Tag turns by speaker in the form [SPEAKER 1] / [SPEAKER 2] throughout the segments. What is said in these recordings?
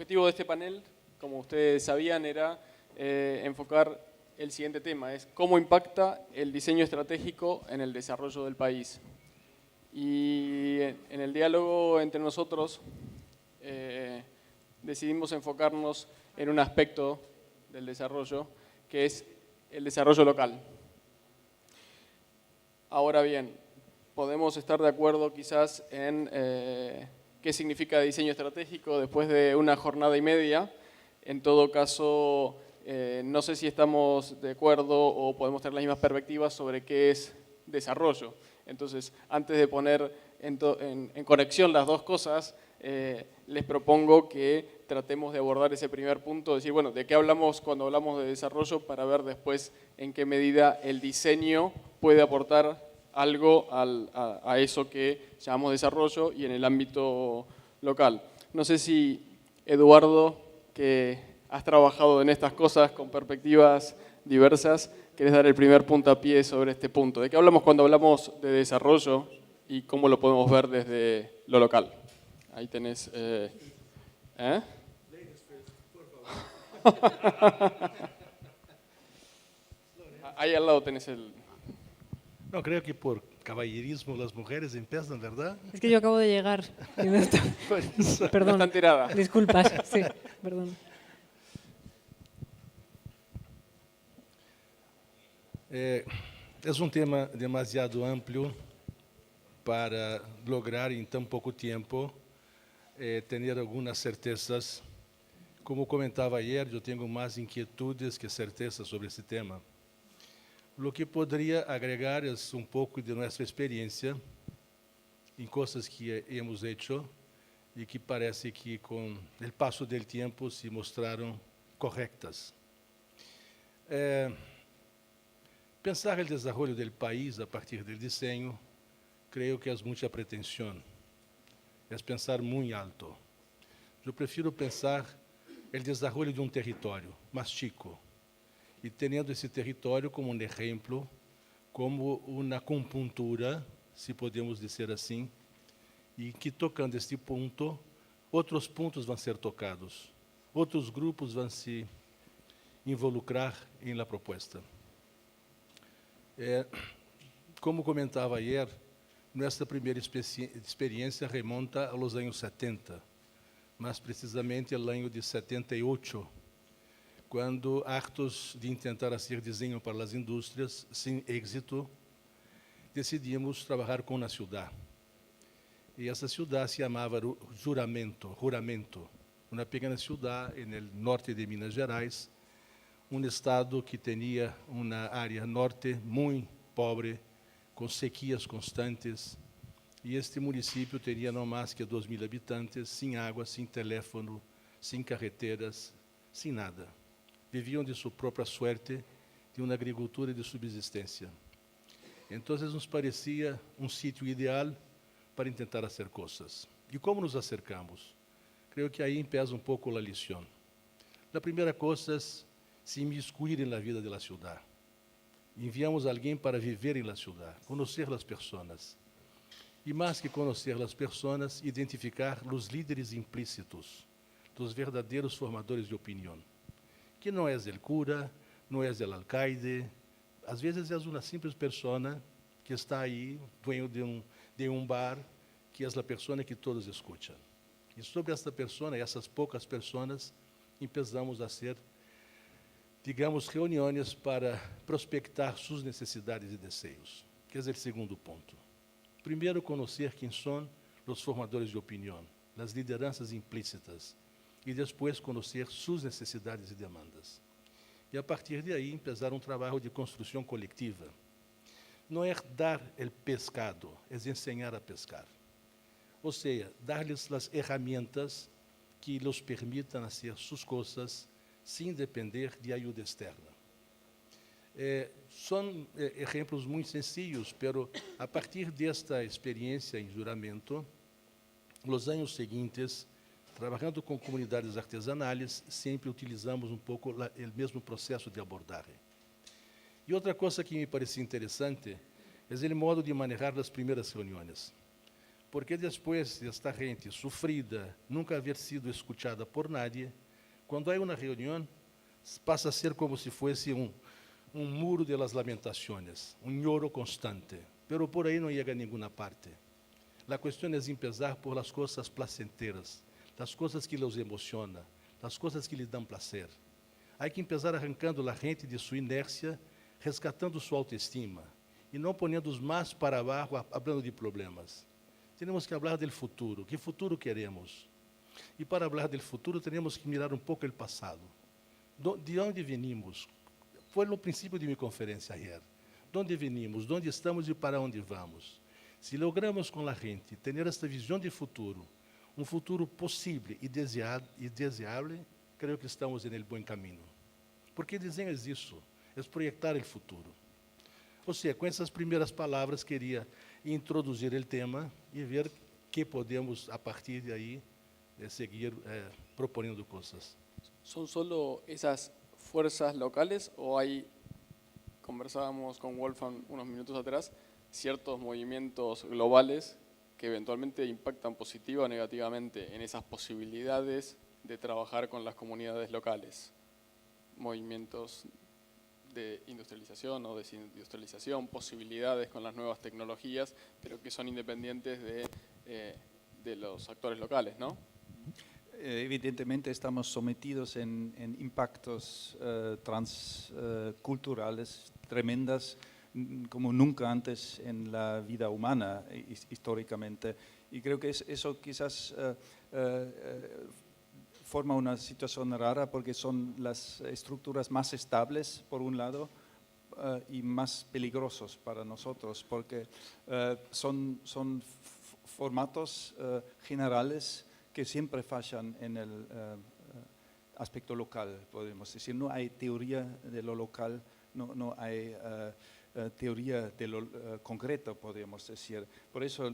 [SPEAKER 1] objetivo de este panel, como ustedes sabían, era enfocar el siguiente tema, es cómo impacta el diseño estratégico en el desarrollo del país. Y en el diálogo entre nosotros decidimos enfocarnos en un aspecto del desarrollo, que es el desarrollo local. Ahora bien, podemos estar de acuerdo quizás en qué significa diseño estratégico después de una jornada y media. En todo caso, no sé si estamos de acuerdo o podemos tener las mismas perspectivas sobre qué es desarrollo. Entonces, antes de poner en conexión las dos cosas, les propongo que tratemos de abordar ese primer punto, decir, bueno, ¿de qué hablamos cuando hablamos de desarrollo? Para ver después en qué medida el diseño puede aportar algo a eso que llamamos desarrollo y en el ámbito local. No sé si, Eduardo, que has trabajado en estas cosas con perspectivas diversas, querés dar el primer puntapié sobre este punto. ¿De qué hablamos cuando hablamos de desarrollo y cómo lo podemos ver desde lo local? Ahí tenés... Ahí al lado tenés el...
[SPEAKER 2] No, creo que por caballerismo las mujeres empiezan, ¿verdad?
[SPEAKER 3] Es que yo acabo de llegar. Y no está... Perdón.
[SPEAKER 1] No está enterada.
[SPEAKER 3] Disculpas, sí, perdón.
[SPEAKER 2] Es um tema demasiado amplo para lograr em tão pouco tempo ter algumas certezas. Como comentava ayer, eu tenho mais inquietudes que certezas sobre esse tema. O que poderia agregar é pouco de nossa experiência em coisas que hemos hecho e que parece que com o passo do tempo se mostraram corretas. Pensar o desenvolvimento do país a partir do desenho, creio que é muita pretensão. É pensar muito alto. Eu prefiro pensar o desenvolvimento de território mais chico e tendo esse território como exemplo, como uma acupuntura, se podemos dizer assim, e que tocando este ponto, outros pontos vão ser tocados, outros grupos vão se involucrar em la proposta. Como comentava ayer, nossa primeira experiência remonta aos anos 70, mais precisamente ao ano de 78, quando, hartos de tentar fazer desenho para as indústrias, sem êxito, decidimos trabalhar com uma cidade. E essa cidade se chamava Juramento, uma pequena cidade no norte de Minas Gerais, um estado que tinha uma área norte muito pobre, com sequias constantes, e este município tinha não mais que 2.000 habitantes, sem água, sem telefone, sem carreteras, sem nada. Viviam de sua própria suerte, de uma agricultura de subsistência. Então, nos parecia um sítio ideal para tentar fazer coisas. E como nos acercamos? Creio que aí pesa um pouco a lição. A primeira coisa é se imiscuir na vida da cidade. Enviamos alguém para viver na cidade, conhecer as pessoas. E mais que conhecer as pessoas, identificar os líderes implícitos, dos verdadeiros formadores de opinião. Que não é o cura, não é o alcaide, às vezes é uma simples pessoa que está aí, dueño de um bar, que é a pessoa que todos escutam. E sobre esta pessoa, essas poucas pessoas, começamos a ser, digamos, reuniões para prospectar suas necessidades e desejos, que é o segundo ponto. Primeiro, conhecer quem são os formadores de opinião, as lideranças implícitas, e depois conhecer suas necessidades e demandas. E a partir de aí, começar um trabalho de construção coletiva. Não é dar o pescado, é ensinar a pescar. Ou seja, dar-lhes as ferramentas que lhes permitam fazer suas coisas sem depender de ajuda externa. São exemplos muito sencillos, pero a partir desta experiência em Juramento, nos anos seguintes, trabalhando com comunidades artesanais, sempre utilizamos um pouco o mesmo processo de abordagem. E outra coisa que me parecia interessante é o modo de manejar as primeiras reuniões. Porque después de esta gente sufrida, nunca haber sido escuchada por nadie, cuando hay una reunión, pasa a ser como si fuese un muro de las lamentaciones, un lloro constante, pero por ahí no llega a ninguna parte. La cuestión es empezar por las cosas placenteras, las cosas que los emocionan, las cosas que les dan placer. Hay que empezar arrancando la gente de su inercia, rescatando su autoestima y no poniéndolos más para abajo hablando de problemas. Tenemos que hablar del futuro. ¿Qué futuro queremos? Y para hablar del futuro tenemos que mirar un poco el pasado. ¿De dónde venimos? Fue el principio de mi conferencia ayer. ¿Dónde venimos? ¿Dónde estamos y para dónde vamos? Si logramos con la gente tener esta visión de futuro, un futuro posible y deseable, creo que estamos en el buen camino. Porque el diseño es eso, es proyectar el futuro. O sea, con esas primeras palabras quería introduzir el tema y ver qué podemos a partir de ahí seguir proponiendo cosas.
[SPEAKER 1] ¿Son solo esas fuerzas locales o hay, conversábamos con Wolfgang unos minutos atrás, ciertos movimientos globales que eventualmente impactan positiva o negativamente en esas posibilidades de trabajar con las comunidades locales? Movimientos de industrialización o desindustrialización, posibilidades con las nuevas tecnologías, pero que son independientes de los actores locales, ¿no?
[SPEAKER 4] Evidentemente estamos sometidos en impactos transculturales tremendas como nunca antes en la vida humana históricamente. Y creo que eso quizás forma una situación rara porque son las estructuras más estables, por un lado, y más peligrosos para nosotros, porque son formatos generales que siempre fallan en el aspecto local, podemos decir. No hay teoría de lo local, no hay teoría de lo concreto, podemos decir. Por eso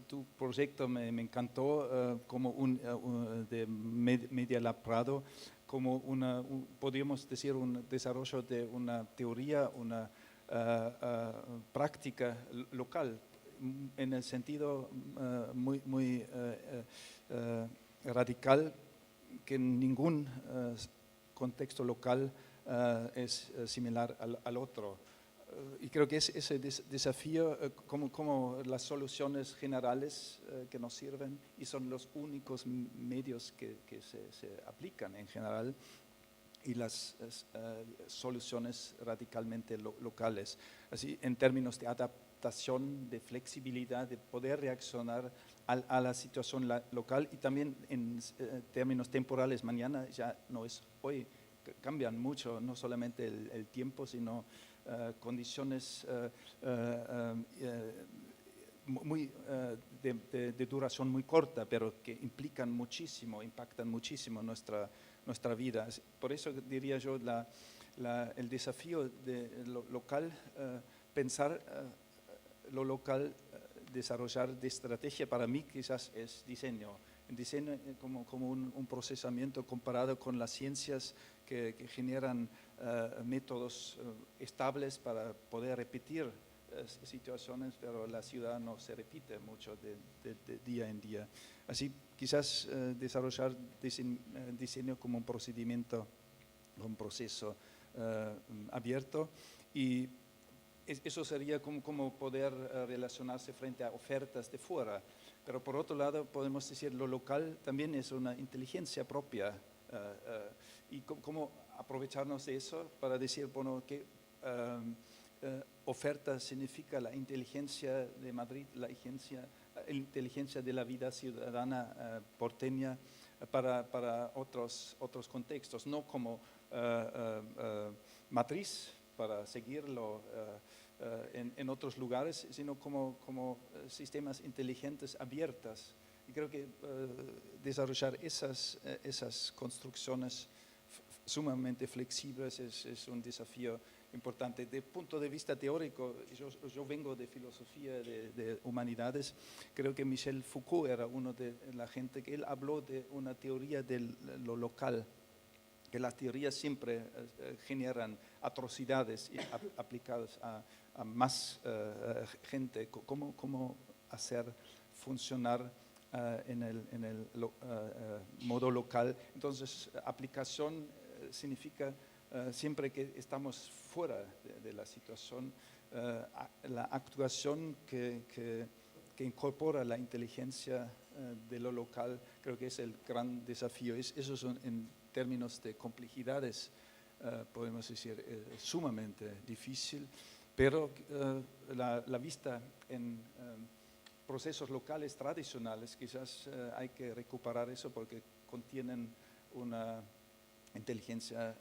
[SPEAKER 4] tu proyecto me encantó como de Media Lab Prado, como podríamos decir, un desarrollo de una teoría, una práctica local, en el sentido muy radical, que en ningún contexto local es similar al otro. Y creo que ese desafío, como las soluciones generales que nos sirven y son los únicos medios que se aplican en general, y las soluciones radicalmente locales. Así, en términos de adaptación, de flexibilidad, de poder reaccionar a la situación local y también en términos temporales. Mañana ya no es hoy, cambian mucho, no solamente el tiempo, sino condiciones de duración muy corta, pero que implican muchísimo, impactan muchísimo nuestra vida. Por eso diría yo el desafío de lo local, pensar lo local, desarrollar de estrategia, para mí quizás es diseño. El diseño como un procesamiento comparado con las ciencias que generan métodos estables para poder repetir situaciones, pero la ciudad no se repite mucho de día en día. Así, quizás desarrollar diseño como un procedimiento, un proceso abierto, y eso sería como poder relacionarse frente a ofertas de fuera. Pero por otro lado, podemos decir, lo local también es una inteligencia propia, y cómo aprovecharnos de eso para decir, bueno, que oferta significa la inteligencia de Madrid, la inteligencia de la vida ciudadana porteña para otros contextos, no como matriz para seguirlo en otros lugares, sino como sistemas inteligentes abiertas. Y creo que desarrollar esas construcciones sumamente flexibles es un desafío importante. De punto de vista teórico, yo vengo de filosofía de humanidades. Creo que Michel Foucault era uno de la gente que él habló de una teoría de lo local, que las teorías siempre generan atrocidades aplicadas a más gente. ¿Cómo hacer funcionar en el modo local. Entonces, aplicación significa siempre que estamos fuera de la situación, la actuación que incorpora la inteligencia de lo local, creo que es el gran desafío. Eso son en términos de complejidades, podemos decir, sumamente difícil, pero la vista en procesos locales tradicionales, quizás hay que recuperar eso porque contienen una inteligencia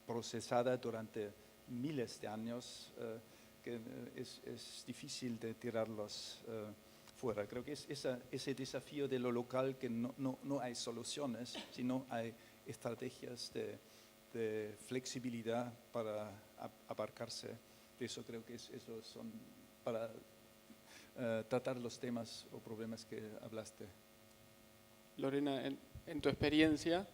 [SPEAKER 4] procesada durante miles de años que es difícil de tirarlos fuera. Creo que es ese desafío de lo local que no hay soluciones, sino hay estrategias de flexibilidad para abarcarse de eso. Creo que esos son para tratar los temas o problemas que hablaste.
[SPEAKER 1] Lorena, en tu experiencia,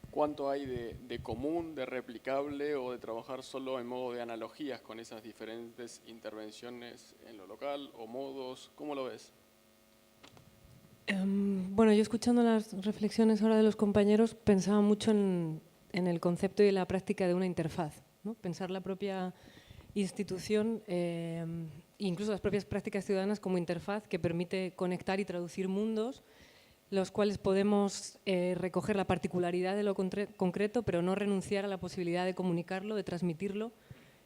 [SPEAKER 1] ¿cuánto hay de común, de replicable o de trabajar solo en modo de analogías con esas diferentes intervenciones en lo local o modos? ¿Cómo lo ves?
[SPEAKER 3] Bueno, yo escuchando las reflexiones ahora de los compañeros pensaba mucho en el concepto y la práctica de una interfaz, ¿no? Pensar la propia institución, incluso las propias prácticas ciudadanas como interfaz que permite conectar y traducir mundos, los cuales podemos recoger la particularidad de lo concreto, pero no renunciar a la posibilidad de comunicarlo, de transmitirlo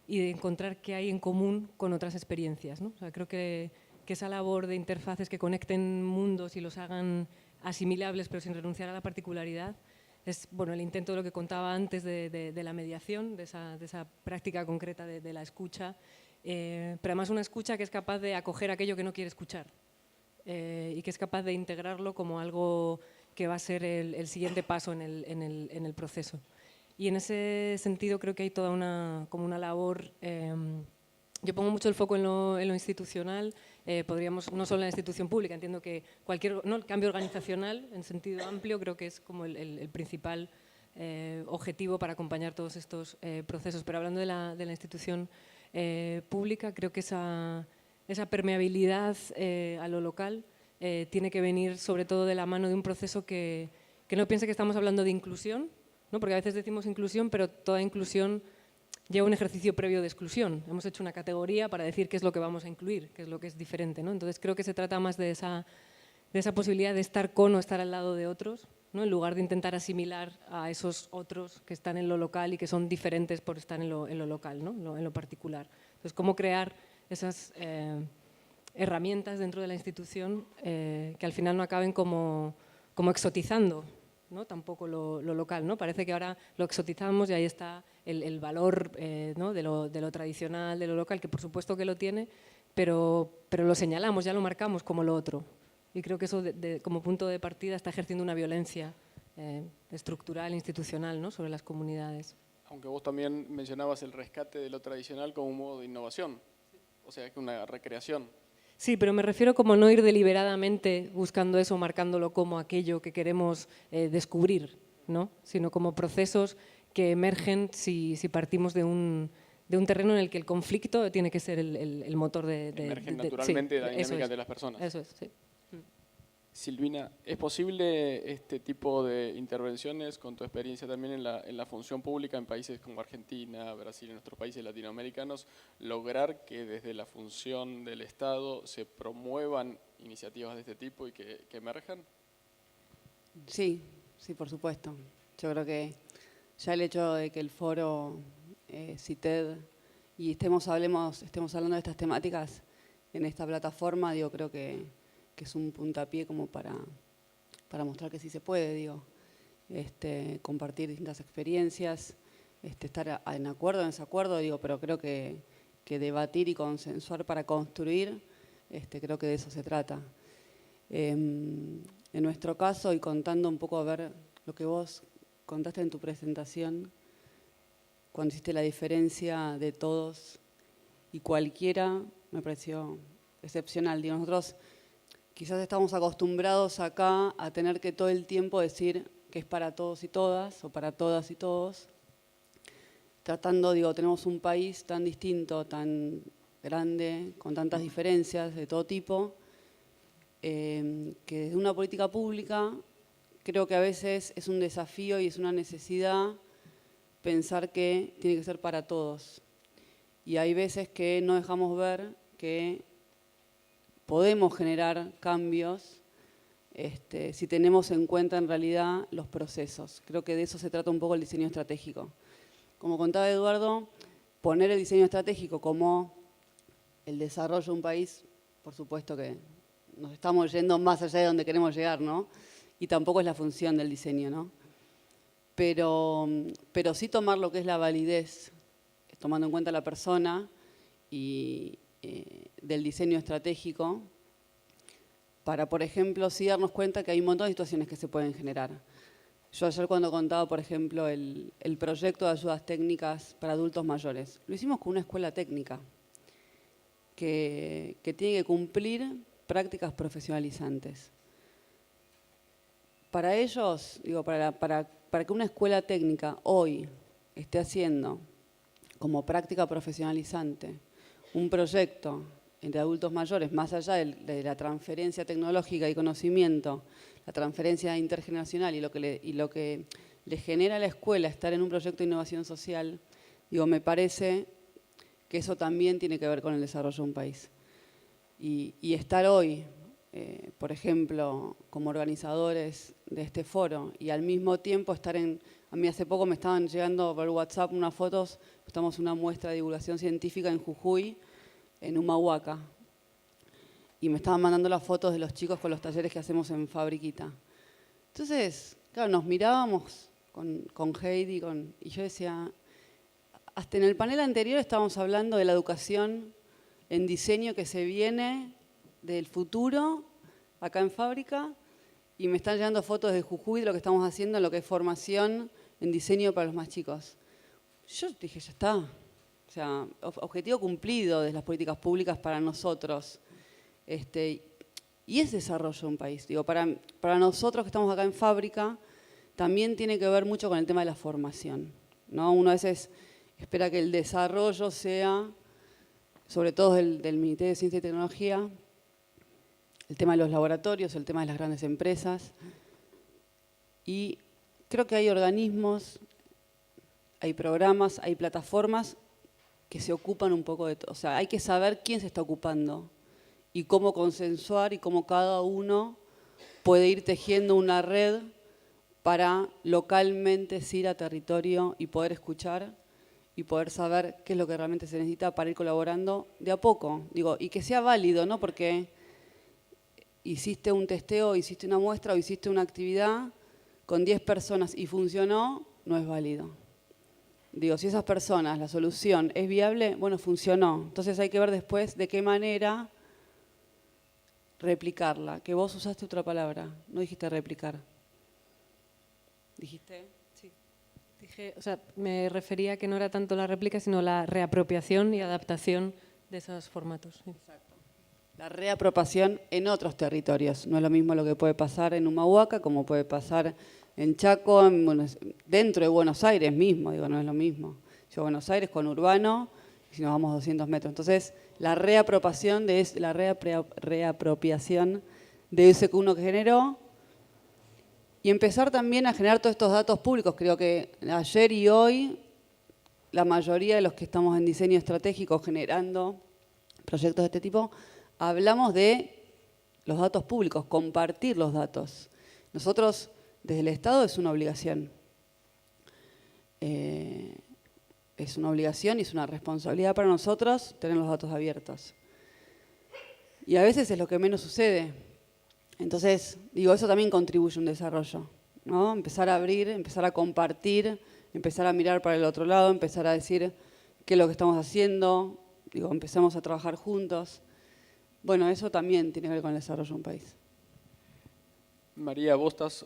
[SPEAKER 3] y de encontrar qué hay en común con otras experiencias, ¿no? O sea, creo que esa labor de interfaces que conecten mundos y los hagan asimilables, pero sin renunciar a la particularidad, es bueno, el intento de lo que contaba antes de la mediación, de esa práctica concreta de la escucha, pero además una escucha que es capaz de acoger aquello que no quiere escuchar. Y que es capaz de integrarlo como algo que va a ser el siguiente paso en el proceso. Y en ese sentido creo que hay toda como una labor, yo pongo mucho el foco en lo institucional, podríamos, no solo en la institución pública, entiendo que el cambio organizacional en sentido amplio creo que es como el principal objetivo para acompañar todos estos procesos, pero hablando de la institución pública, creo que esa permeabilidad a lo local tiene que venir sobre todo de la mano de un proceso que no piense que estamos hablando de inclusión, ¿no? Porque a veces decimos inclusión, pero toda inclusión lleva un ejercicio previo de exclusión. Hemos hecho una categoría para decir qué es lo que vamos a incluir, qué es lo que es diferente, ¿no? Entonces creo que se trata más de esa posibilidad de estar con o estar al lado de otros, ¿no? En lugar de intentar asimilar a esos otros que están en lo local y que son diferentes por estar en lo local, ¿no? En lo particular. Entonces, cómo crear esas herramientas dentro de la institución que al final no acaben como exotizando, ¿no? Tampoco lo local, ¿no? Parece que ahora lo exotizamos y ahí está el valor ¿no? de lo tradicional, de lo local, que por supuesto que lo tiene, pero lo señalamos, ya lo marcamos como lo otro. Y creo que eso como punto de partida está ejerciendo una violencia estructural, institucional, ¿no? Sobre las comunidades.
[SPEAKER 1] Aunque vos también mencionabas el rescate de lo tradicional como un modo de innovación, o sea, que una recreación.
[SPEAKER 3] Sí, pero me refiero como no ir deliberadamente buscando eso, marcándolo como aquello que queremos descubrir, ¿no? Sino como procesos que emergen si partimos de un terreno en el que el conflicto tiene que ser el motor de
[SPEAKER 1] emergen naturalmente de la dinámica de las personas.
[SPEAKER 3] Eso es, sí.
[SPEAKER 1] Silvina, ¿es posible este tipo de intervenciones, con tu experiencia también en la función pública en países como Argentina, Brasil, en nuestros países latinoamericanos, lograr que desde la función del Estado se promuevan iniciativas de este tipo y que emerjan?
[SPEAKER 5] Sí, sí, por supuesto. Yo creo que ya el hecho de que el foro CITED y estemos hablando de estas temáticas en esta plataforma, digo, creo que es un puntapié como para mostrar que sí se puede, digo, compartir distintas experiencias, estar en acuerdo, en desacuerdo, digo, pero creo que debatir y consensuar para construir, creo que de eso se trata. En nuestro caso, y contando un poco a ver lo que vos contaste en tu presentación, cuando hiciste la diferencia de todos y cualquiera, me pareció excepcional. Digo, nosotros quizás estamos acostumbrados acá a tener que todo el tiempo decir que es para todos y todas, o para todas y todos, tratando, digo, tenemos un país tan distinto, tan grande, con tantas diferencias de todo tipo, que desde una política pública creo que a veces es un desafío y es una necesidad pensar que tiene que ser para todos. Y hay veces que no dejamos ver que podemos generar cambios si tenemos en cuenta en realidad los procesos. Creo que de eso se trata un poco el diseño estratégico. Como contaba Eduardo, poner el diseño estratégico como el desarrollo de un país, por supuesto que nos estamos yendo más allá de donde queremos llegar, ¿no? Y tampoco es la función del diseño, ¿no? Pero sí tomar lo que es la validez, tomando en cuenta la persona y del diseño estratégico, para, por ejemplo, sí darnos cuenta que hay un montón de situaciones que se pueden generar. Yo ayer cuando contaba, por ejemplo, el proyecto de ayudas técnicas para adultos mayores, lo hicimos con una escuela técnica que tiene que cumplir prácticas profesionalizantes. Para ellos, digo, para que una escuela técnica hoy esté haciendo como práctica profesionalizante un proyecto entre adultos mayores, más allá de la transferencia tecnológica y conocimiento, la transferencia intergeneracional y lo que le genera a la escuela estar en un proyecto de innovación social, digo, me parece que eso también tiene que ver con el desarrollo de un país. Y estar hoy, por ejemplo, como organizadores de este foro y al mismo tiempo estar a mí hace poco me estaban llegando por WhatsApp unas fotos, estamos en una muestra de divulgación científica en Jujuy, en Humahuaca, y me estaban mandando las fotos de los chicos con los talleres que hacemos en Fabriquita. Entonces, claro, nos mirábamos con Heidi y yo decía, hasta en el panel anterior estábamos hablando de la educación en diseño que se viene del futuro, acá en Fábrica, y me están llegando fotos de Jujuy de lo que estamos haciendo en lo que es formación en diseño para los más chicos. Yo dije, ya está. O sea, objetivo cumplido de las políticas públicas para nosotros. Y es desarrollo de un país. Digo, para nosotros que estamos acá en Fábrica, también tiene que ver mucho con el tema de la formación, ¿no? Uno a veces espera que el desarrollo sea, sobre todo del Ministerio de Ciencia y Tecnología, el tema de los laboratorios, el tema de las grandes empresas. Y creo que hay organismos, hay programas, hay plataformas que se ocupan un poco de todo. O sea, hay que saber quién se está ocupando y cómo consensuar y cómo cada uno puede ir tejiendo una red para localmente ir a territorio y poder escuchar y poder saber qué es lo que realmente se necesita para ir colaborando de a poco. Digo, y que sea válido, ¿no? Porque hiciste un testeo, hiciste una muestra o hiciste una actividad con 10 personas y funcionó, no es válido. Digo, si esas personas, la solución es viable, bueno, funcionó. Entonces hay que ver después de qué manera replicarla. Que vos usaste otra palabra, no dijiste replicar. ¿Dijiste?
[SPEAKER 3] Sí. Dije, o sea, me refería a que no era tanto la réplica, sino la reapropiación y adaptación de esos formatos. Sí.
[SPEAKER 5] Exacto. La reapropiación en otros territorios. No es lo mismo lo que puede pasar en Humahuaca como puede pasar en Chaco, dentro de Buenos Aires mismo, digo, no es lo mismo. Yo Buenos Aires con urbano, y si nos vamos 200 metros. Entonces, la reapropiación de ese que uno generó y empezar también a generar todos estos datos públicos. Creo que ayer y hoy la mayoría de los que estamos en diseño estratégico generando proyectos de este tipo, hablamos de los datos públicos, compartir los datos. Nosotros, desde el Estado, es una obligación. Es una obligación y es una responsabilidad para nosotros tener los datos abiertos. Y a veces es lo que menos sucede. Entonces, digo, eso también contribuye a un desarrollo, ¿no? Empezar a abrir, empezar a compartir, empezar a mirar para el otro lado, empezar a decir qué es lo que estamos haciendo, digo, empezamos a trabajar juntos. Bueno, eso también tiene que ver con el desarrollo de un país.
[SPEAKER 1] María, vos estás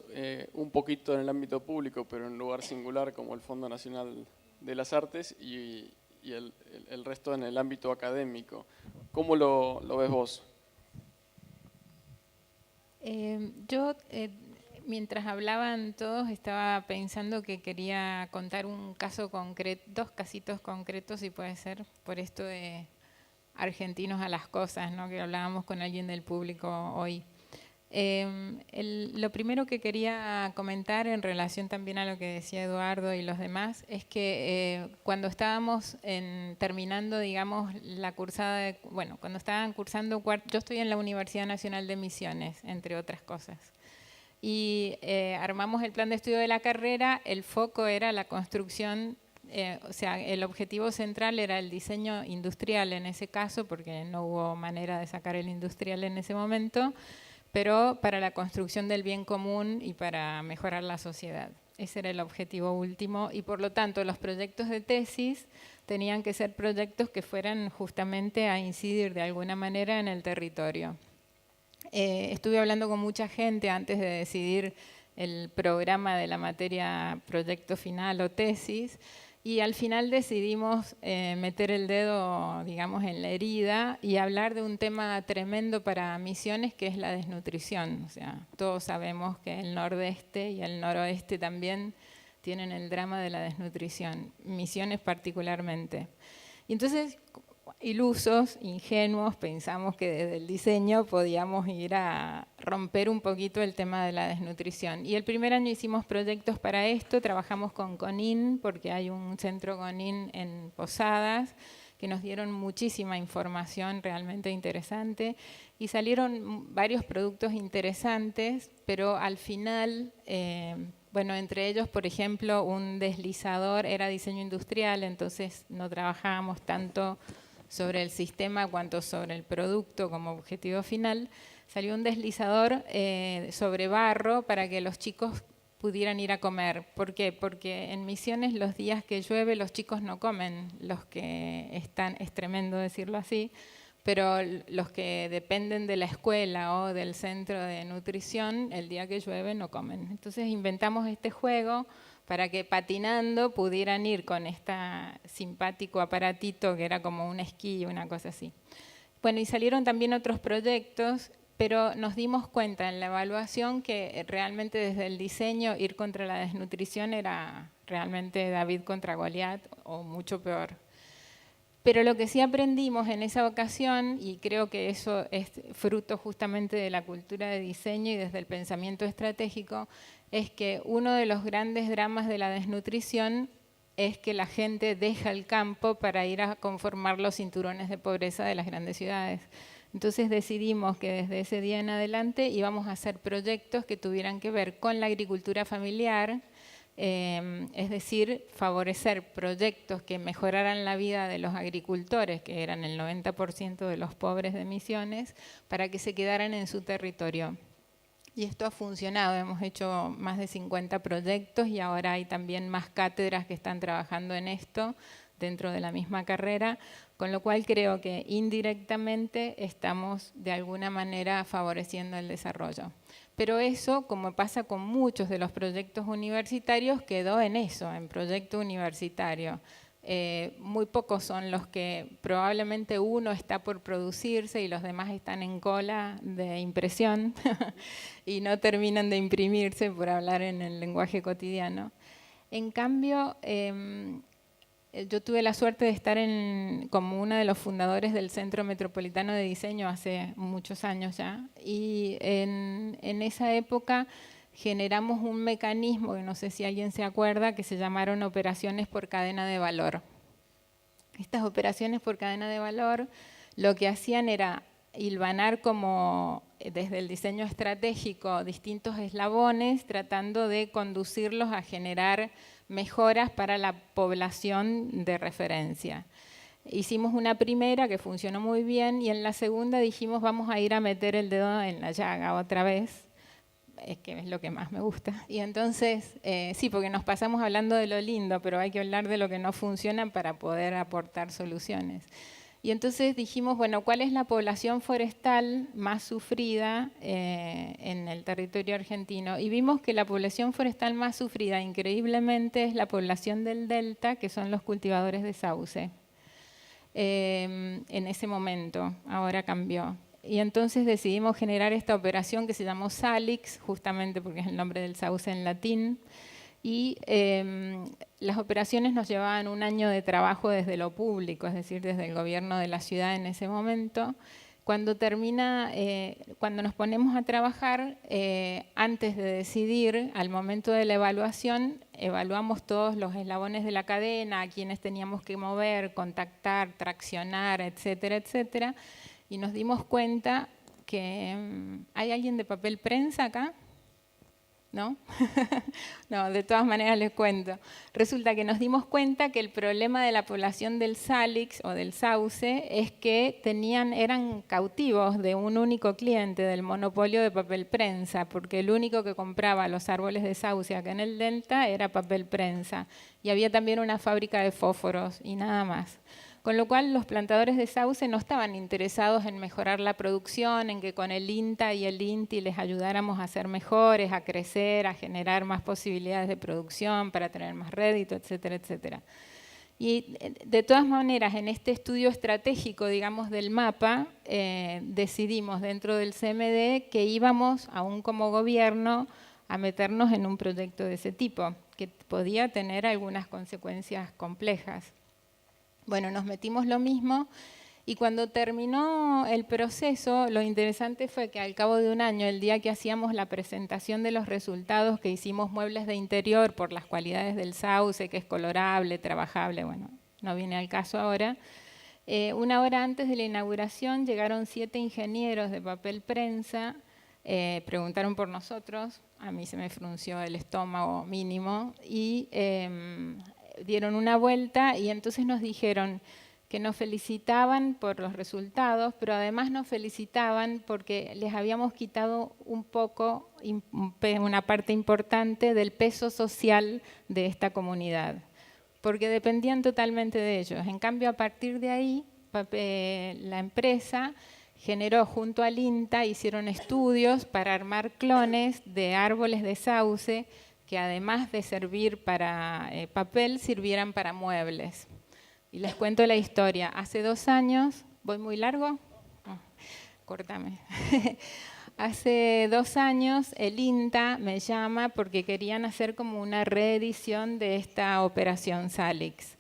[SPEAKER 1] un poquito en el ámbito público, pero en un lugar singular como el Fondo Nacional de las Artes y el resto en el ámbito académico. ¿Cómo lo ves vos?
[SPEAKER 6] Yo, mientras hablaban todos, estaba pensando que quería contar un caso concreto, 2 casitos concretos, si puede ser, por esto de argentinos a las cosas, ¿no? Que hablábamos con alguien del público hoy. Lo primero que quería comentar en relación también a lo que decía Eduardo y los demás es que cuando estábamos terminando, digamos, la cursada, cuando estaban cursando yo estoy en la Universidad Nacional de Misiones, entre otras cosas. Y armamos el plan de estudio de la carrera, el foco era la construcción, o sea, el objetivo central era el diseño industrial en ese caso, porque no hubo manera de sacar el industrial en ese momento, pero para la construcción del bien común y para mejorar la sociedad. Ese era el objetivo último y por lo tanto los proyectos de tesis tenían que ser proyectos que fueran justamente a incidir de alguna manera en el territorio. Estuve hablando con mucha gente antes de decidir el programa de la materia proyecto final o tesis y al final decidimos meter el dedo, digamos, en la herida y hablar de un tema tremendo para Misiones, que es la desnutrición. O sea, todos sabemos que el nordeste y el noroeste también tienen el drama de la desnutrición, Misiones particularmente. Y entonces, ilusos, ingenuos, pensamos que desde el diseño podíamos ir a romper un poquito el tema de la desnutrición. Y el primer año hicimos proyectos para esto, trabajamos con CONIN, porque hay un centro CONIN en Posadas, que nos dieron muchísima información realmente interesante, y salieron varios productos interesantes, pero al final, entre ellos, por ejemplo, un deslizador era diseño industrial, entonces no trabajábamos tanto sobre el sistema cuanto sobre el producto como objetivo final. Salió un deslizador sobre barro para que los chicos pudieran ir a comer. ¿Por qué? Porque en Misiones los días que llueve los chicos no comen, los que están, es tremendo decirlo así, pero los que dependen de la escuela o del centro de nutrición, el día que llueve no comen. Entonces inventamos este juego para que patinando pudieran ir con este simpático aparatito que era como un esquí, una cosa así. Bueno, y salieron también otros proyectos, pero nos dimos cuenta en la evaluación que realmente desde el diseño ir contra la desnutrición era realmente David contra Goliat o mucho peor. Pero lo que sí aprendimos en esa ocasión, y creo que eso es fruto justamente de la cultura de diseño y desde el pensamiento estratégico, es que uno de los grandes dramas de la desnutrición es que la gente deja el campo para ir a conformar los cinturones de pobreza de las grandes ciudades. Entonces decidimos que desde ese día en adelante íbamos a hacer proyectos que tuvieran que ver con la agricultura familiar, es decir, favorecer proyectos que mejoraran la vida de los agricultores, que eran el 90% de los pobres de Misiones, para que se quedaran en su territorio. Y esto ha funcionado, hemos hecho más de 50 proyectos y ahora hay también más cátedras que están trabajando en esto dentro de la misma carrera, con lo cual creo que indirectamente estamos de alguna manera favoreciendo el desarrollo. Pero eso, como pasa con muchos de los proyectos universitarios, quedó en eso, en proyecto universitario. Muy pocos son los que probablemente uno está por producirse y los demás están en cola de impresión y no terminan de imprimirse, por hablar en el lenguaje cotidiano. En cambio, yo tuve la suerte de estar como uno de los fundadores del Centro Metropolitano de Diseño hace muchos años ya, y en esa época generamos un mecanismo, que no sé si alguien se acuerda, que se llamaron operaciones por cadena de valor. Estas operaciones por cadena de valor lo que hacían era hilvanar como desde el diseño estratégico distintos eslabones, tratando de conducirlos a generar mejoras para la población de referencia. Hicimos una primera que funcionó muy bien y en la segunda dijimos vamos a ir a meter el dedo en la llaga otra vez, que es lo que más me gusta. Y entonces, sí, porque nos pasamos hablando de lo lindo, pero hay que hablar de lo que no funciona para poder aportar soluciones. Y entonces dijimos, bueno, ¿cuál es la población forestal más sufrida en el territorio argentino? Y vimos que la población forestal más sufrida, increíblemente, es la población del delta, que son los cultivadores de sauce. En ese momento, ahora cambió. Y entonces decidimos generar esta operación que se llamó Salix, justamente porque es el nombre del sauce en latín. Y las operaciones nos llevaban un año de trabajo desde lo público, es decir, desde el gobierno de la ciudad en ese momento. Cuando cuando nos ponemos a trabajar, antes de decidir, al momento de la evaluación, evaluamos todos los eslabones de la cadena, a quienes teníamos que mover, contactar, traccionar, etcétera, etcétera, y nos dimos cuenta que ¿hay alguien de papel prensa acá? ¿No? No, de todas maneras les cuento. Resulta que nos dimos cuenta que el problema de la población del Salix o del sauce es que eran cautivos de un único cliente, del monopolio de papel prensa, porque el único que compraba los árboles de sauce acá en el Delta era papel prensa. Y había también una fábrica de fósforos y nada más. Con lo cual los plantadores de sauce no estaban interesados en mejorar la producción, en que con el INTA y el INTI les ayudáramos a ser mejores, a crecer, a generar más posibilidades de producción para tener más rédito, etcétera, etcétera. Y de todas maneras, en este estudio estratégico, digamos, del mapa, decidimos dentro del CMD que íbamos, aún como gobierno, a meternos en un proyecto de ese tipo, que podía tener algunas consecuencias complejas. Bueno, nos metimos lo mismo y cuando terminó el proceso, lo interesante fue que al cabo de un año, el día que hacíamos la presentación de los resultados, que hicimos muebles de interior por las cualidades del sauce, que es colorable, trabajable, bueno, no viene al caso ahora, una hora antes de la inauguración llegaron 7 ingenieros de papel prensa, preguntaron por nosotros, a mí se me frunció el estómago mínimo, y dieron una vuelta y entonces nos dijeron que nos felicitaban por los resultados, pero además nos felicitaban porque les habíamos quitado un poco, una parte importante del peso social de esta comunidad, porque dependían totalmente de ellos. En cambio, a partir de ahí, la empresa generó junto al INTA, hicieron estudios para armar clones de árboles de sauce que además de servir para papel, sirvieran para muebles. Y les cuento la historia. Hace 2 años, ¿voy muy largo? Oh, córtame. Hace 2 años el INTA me llama porque querían hacer como una reedición de esta operación Salix.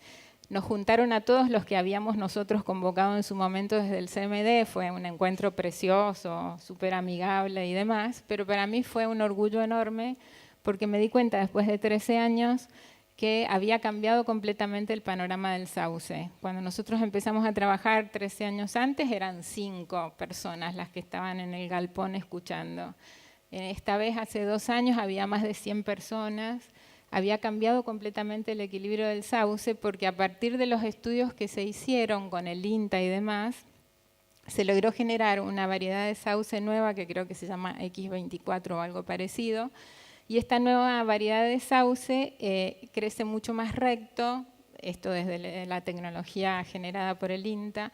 [SPEAKER 6] Nos juntaron a todos los que habíamos nosotros convocado en su momento desde el CMD, fue un encuentro precioso, súper amigable y demás, pero para mí fue un orgullo enorme porque me di cuenta después de 13 años que había cambiado completamente el panorama del sauce. Cuando nosotros empezamos a trabajar 13 años antes, eran 5 personas las que estaban en el galpón escuchando. Esta vez, hace 2 años, había más de 100 personas. Había cambiado completamente el equilibrio del sauce porque a partir de los estudios que se hicieron con el INTA y demás, se logró generar una variedad de sauce nueva que creo que se llama X24 o algo parecido. Y esta nueva variedad de sauce crece mucho más recto, esto desde la tecnología generada por el INTA,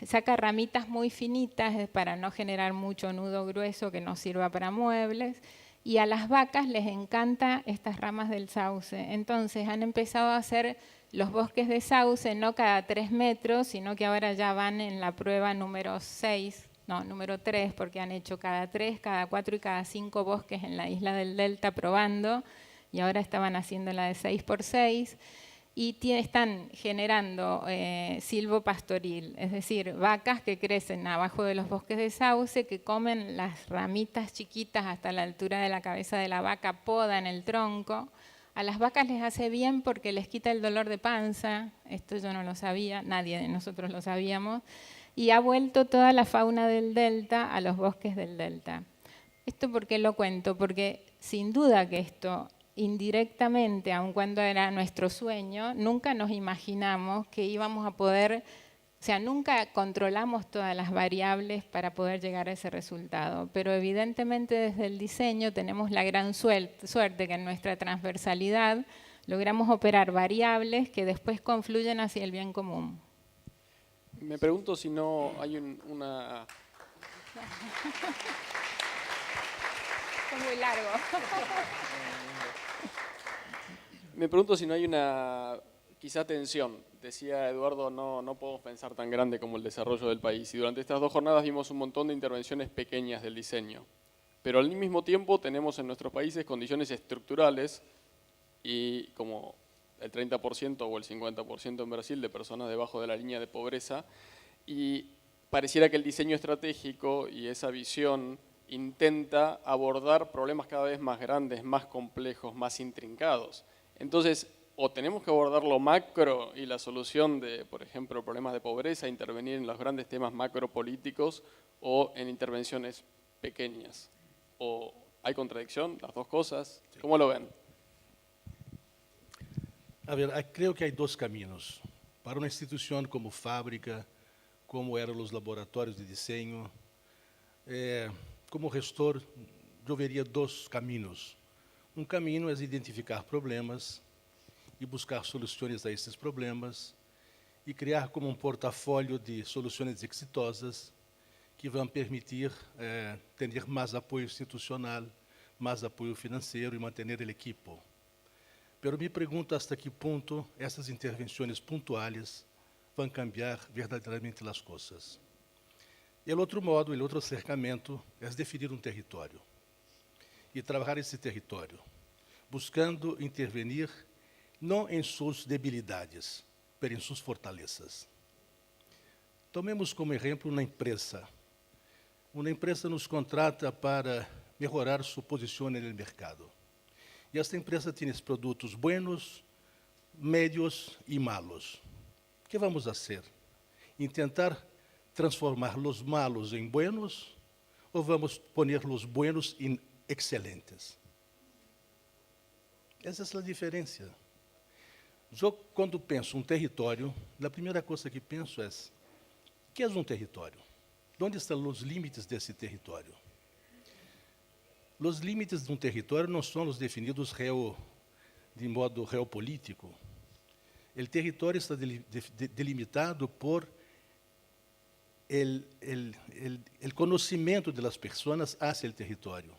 [SPEAKER 6] saca ramitas muy finitas para no generar mucho nudo grueso que no sirva para muebles, y a las vacas les encanta estas ramas del sauce. Entonces han empezado a hacer los bosques de sauce no cada 3 metros, sino que ahora ya van en la prueba número 3, porque han hecho cada 3, cada 4 y cada 5 bosques en la isla del Delta probando, y ahora estaban haciendo la de 6x6, y están generando silvopastoril, es decir, vacas que crecen abajo de los bosques de sauce, que comen las ramitas chiquitas hasta la altura de la cabeza de la vaca, podan el tronco. A las vacas les hace bien porque les quita el dolor de panza, esto yo no lo sabía, nadie de nosotros lo sabíamos, y ha vuelto toda la fauna del Delta a los bosques del Delta. ¿Esto por qué lo cuento? Porque sin duda que esto indirectamente, aun cuando era nuestro sueño, nunca nos imaginamos que íbamos a poder, o sea, nunca controlamos todas las variables para poder llegar a ese resultado, pero evidentemente desde el diseño tenemos la gran suerte que en nuestra transversalidad logramos operar variables que después confluyen hacia el bien común.
[SPEAKER 1] Me pregunto si no hay una...
[SPEAKER 6] Fue muy largo.
[SPEAKER 1] Me pregunto si no hay una, quizá, tensión. Decía Eduardo, no podemos pensar tan grande como el desarrollo del país. Y durante estas 2 jornadas vimos un montón de intervenciones pequeñas del diseño. Pero al mismo tiempo tenemos en nuestros países condiciones estructurales y como el 30% o el 50% en Brasil de personas debajo de la línea de pobreza. Y pareciera que el diseño estratégico y esa visión intenta abordar problemas cada vez más grandes, más complejos, más intrincados. Entonces, o tenemos que abordar lo macro y la solución de, por ejemplo, problemas de pobreza, intervenir en los grandes temas macropolíticos, o en intervenciones pequeñas. ¿O hay contradicción, las dos cosas? ¿Cómo lo ven?
[SPEAKER 2] A ver, creo que hay dos caminos. Para uma instituição como fábrica, como eram os laboratórios de desenho, como gestor, eu veria dois caminhos. Um caminho é identificar problemas e buscar soluções a esses problemas e criar como um portafólio de soluções exitosas que vão permitir ter mais apoio institucional, mais apoio financeiro e manter o equipo. Pero me pergunto hasta que ponto essas intervenções pontuais vão cambiar verdadeiramente as coisas. E o outro modo, o outro acercamento é definir um território e trabalhar esse território, buscando intervenir não em suas debilidades, mas em suas fortalezas. Tomemos como exemplo uma empresa. Uma empresa nos contrata para melhorar sua posição no mercado. E esta empresa tem produtos buenos, médios e malos. O que vamos fazer? Tentar transformar os malos em buenos ou vamos poner os buenos em excelentes? Essa é a diferença. Eu, quando penso um território, a primeira coisa que penso é: o que é um território? Onde estão os limites desse território? Os limites de um território não são os definidos de modo geopolítico. O território está delimitado por o conhecimento das pessoas hacia o território,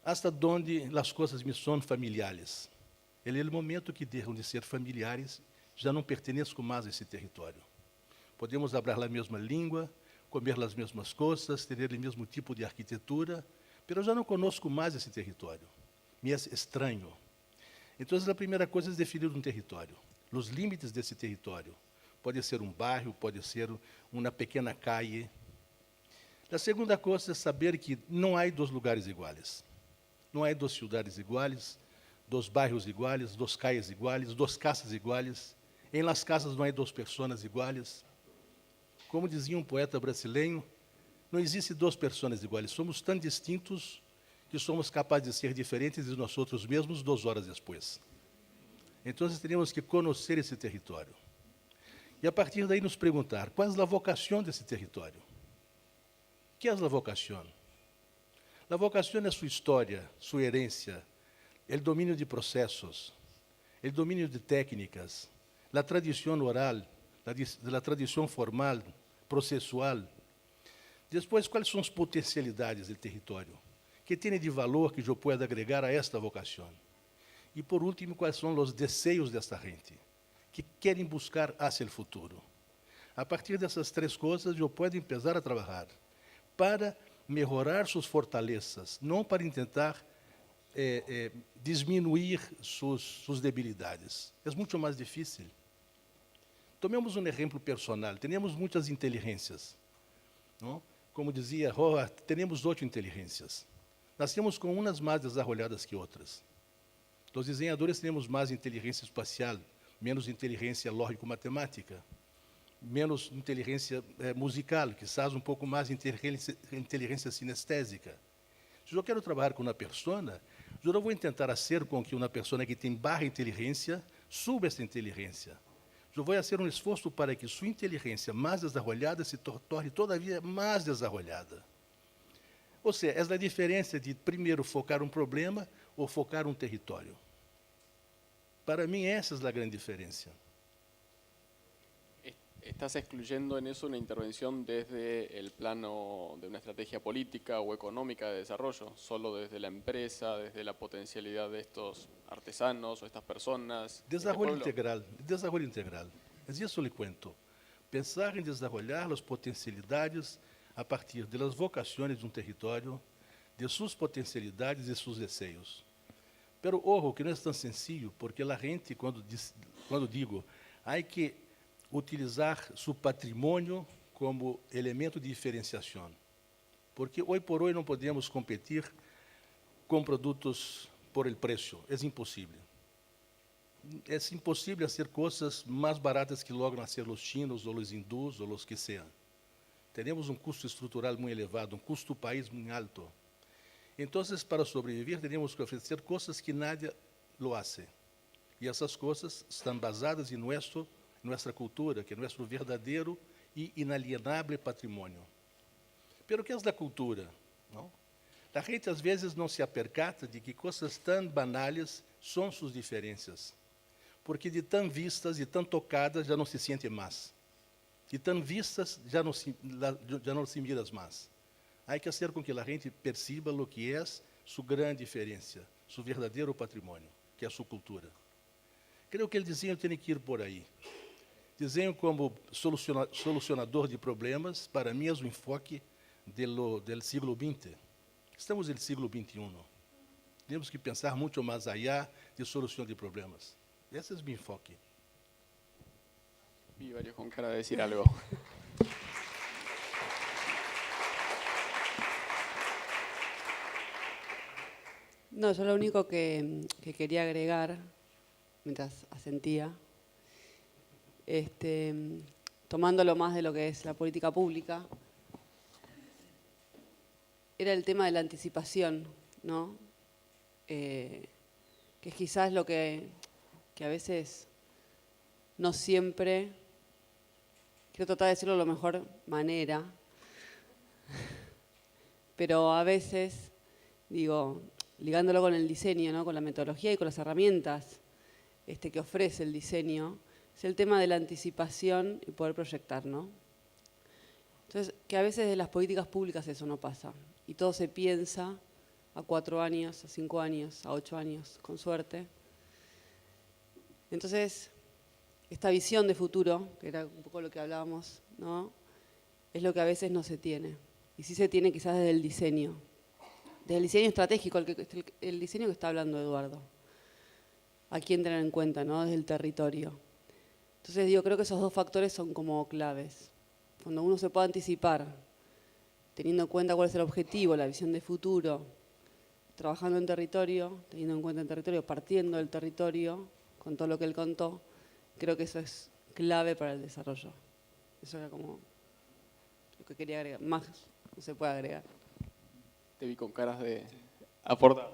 [SPEAKER 2] hasta onde as coisas me são familiares. É o momento que deixam de ser familiares, já não pertenço mais a esse território. Podemos falar a mesma língua, comer as mesmas coisas, ter o mesmo tipo de arquitetura, mas eu já não conosco mais esse território. Me é estranho. Então, a primeira coisa é definir um território. Os limites desse território. Pode ser um bairro, pode ser uma pequena calle. A segunda coisa é saber que não há dois lugares iguais. Não há duas cidades iguais, dos bairros iguais, dos calles iguais, dos casas iguais. Em las casas não há duas pessoas iguais. Como dizia um poeta brasileiro, não existe duas pessoas iguais. Somos tão distintos que somos capazes de ser diferentes de nós outros mesmos 2 horas depois. Então, teríamos que conhecer esse território. E, a partir daí, nos perguntar, qual é a vocação desse território? O que é a vocação? A vocação é sua história, sua herência, o domínio de processos, o domínio de técnicas, a tradição oral, a tradição formal, processual. Depois, quais são as potencialidades do território? Que tem de valor que eu possa agregar a esta vocação? E, por último, quais são os desejos desta gente, que querem buscar hacia o futuro? A partir dessas 3 coisas, eu posso começar a trabalhar para melhorar suas fortalezas, não para tentar diminuir suas debilidades. É muito mais difícil. Tomemos um exemplo personal. Temos muitas inteligências. Não? Como dizia Howard, temos 8 inteligências. Nascemos com umas mais desenvolvidas que outras. Os desenhadores temos mais inteligência espacial, menos inteligência lógico-matemática, menos inteligência musical, quizás um pouco mais inteligência sinestésica. Se eu quero trabalhar com uma pessoa, eu não vou tentar fazer com que uma pessoa que tem baixa inteligência suba essa inteligência. Eu vou fazer um esforço para que sua inteligência mais desenvolvida se torne todavia mais desenvolvida. Ou seja, essa é a diferença de primeiro focar um problema ou focar um território. Para mim, essa é a grande diferença.
[SPEAKER 1] ¿Estás excluyendo en eso una intervención desde el plano de una estrategia política o económica de desarrollo? ¿Solo desde la empresa, desde la potencialidad de estos artesanos o estas personas?
[SPEAKER 2] Desarrollo integral, desarrollo integral. É isso que eu cuento. Pensar em desenvolver as potencialidades a partir das vocações de um território, de suas potencialidades e seus desejos. Pero, ojo, que não é tão sencillo, porque a gente, quando digo, há que utilizar seu patrimônio como elemento de diferenciação. Porque hoje por hoje não podemos competir com produtos por el preço. É impossível. É impossível fazer coisas mais baratas que logram fazer os chinos, ou os hindús, ou os que sejam. Temos um custo estrutural muito elevado, um custo do país muito alto. Então, para sobreviver, temos que oferecer coisas que nadie lo hace. E essas coisas estão basadas em nossa cultura, que é nosso verdadeiro e inalienável patrimônio. Pero o que é a cultura? Não? A gente, às vezes, não se apercata de que coisas tão banais são suas diferenças. Porque de tão vistas e tão tocadas já não se sente mais. De tão vistas já não se mira mais. Há que fazer com que a gente perceba o que é sua grande diferença, seu verdadeiro patrimônio, que é a sua cultura. Creio que o desenho tem que ir por aí. Desenho como solucionador de problemas, para mim é o enfoque do século XX. Estamos no século XXI. Temos que pensar muito mais allá de solução de problemas. Esse é o meu enfoque.
[SPEAKER 1] Vi varios con cara de decir algo.
[SPEAKER 5] No, yo lo único que quería agregar, mientras asentía, tomándolo más de lo que es la política pública, era el tema de la anticipación, ¿no? Que es quizás lo que a veces no siempre, quiero tratar de decirlo de la mejor manera, pero a veces, digo, ligándolo con el diseño, ¿no? Con la metodología y con las herramientas que ofrece el diseño, es el tema de la anticipación y poder proyectar, ¿no? Entonces, que a veces de las políticas públicas eso no pasa. Y todo se piensa a 4 años, a 5 años, a 8 años, con suerte. Entonces, esta visión de futuro, que era un poco lo que hablábamos, ¿no? Es lo que a veces no se tiene. Y sí se tiene quizás desde el diseño. Desde el diseño estratégico, el diseño que está hablando Eduardo. A quién tener en cuenta, ¿no? Desde el territorio. Entonces, creo que esos dos factores son como claves. Cuando uno se puede anticipar, teniendo en cuenta cuál es el objetivo, la visión de futuro, trabajando en territorio, teniendo en cuenta el territorio, partiendo del territorio, con todo lo que él contó, creo que eso es clave para el desarrollo. Eso era como lo que quería agregar. Más no se puede agregar.
[SPEAKER 1] Te vi con caras de aportar.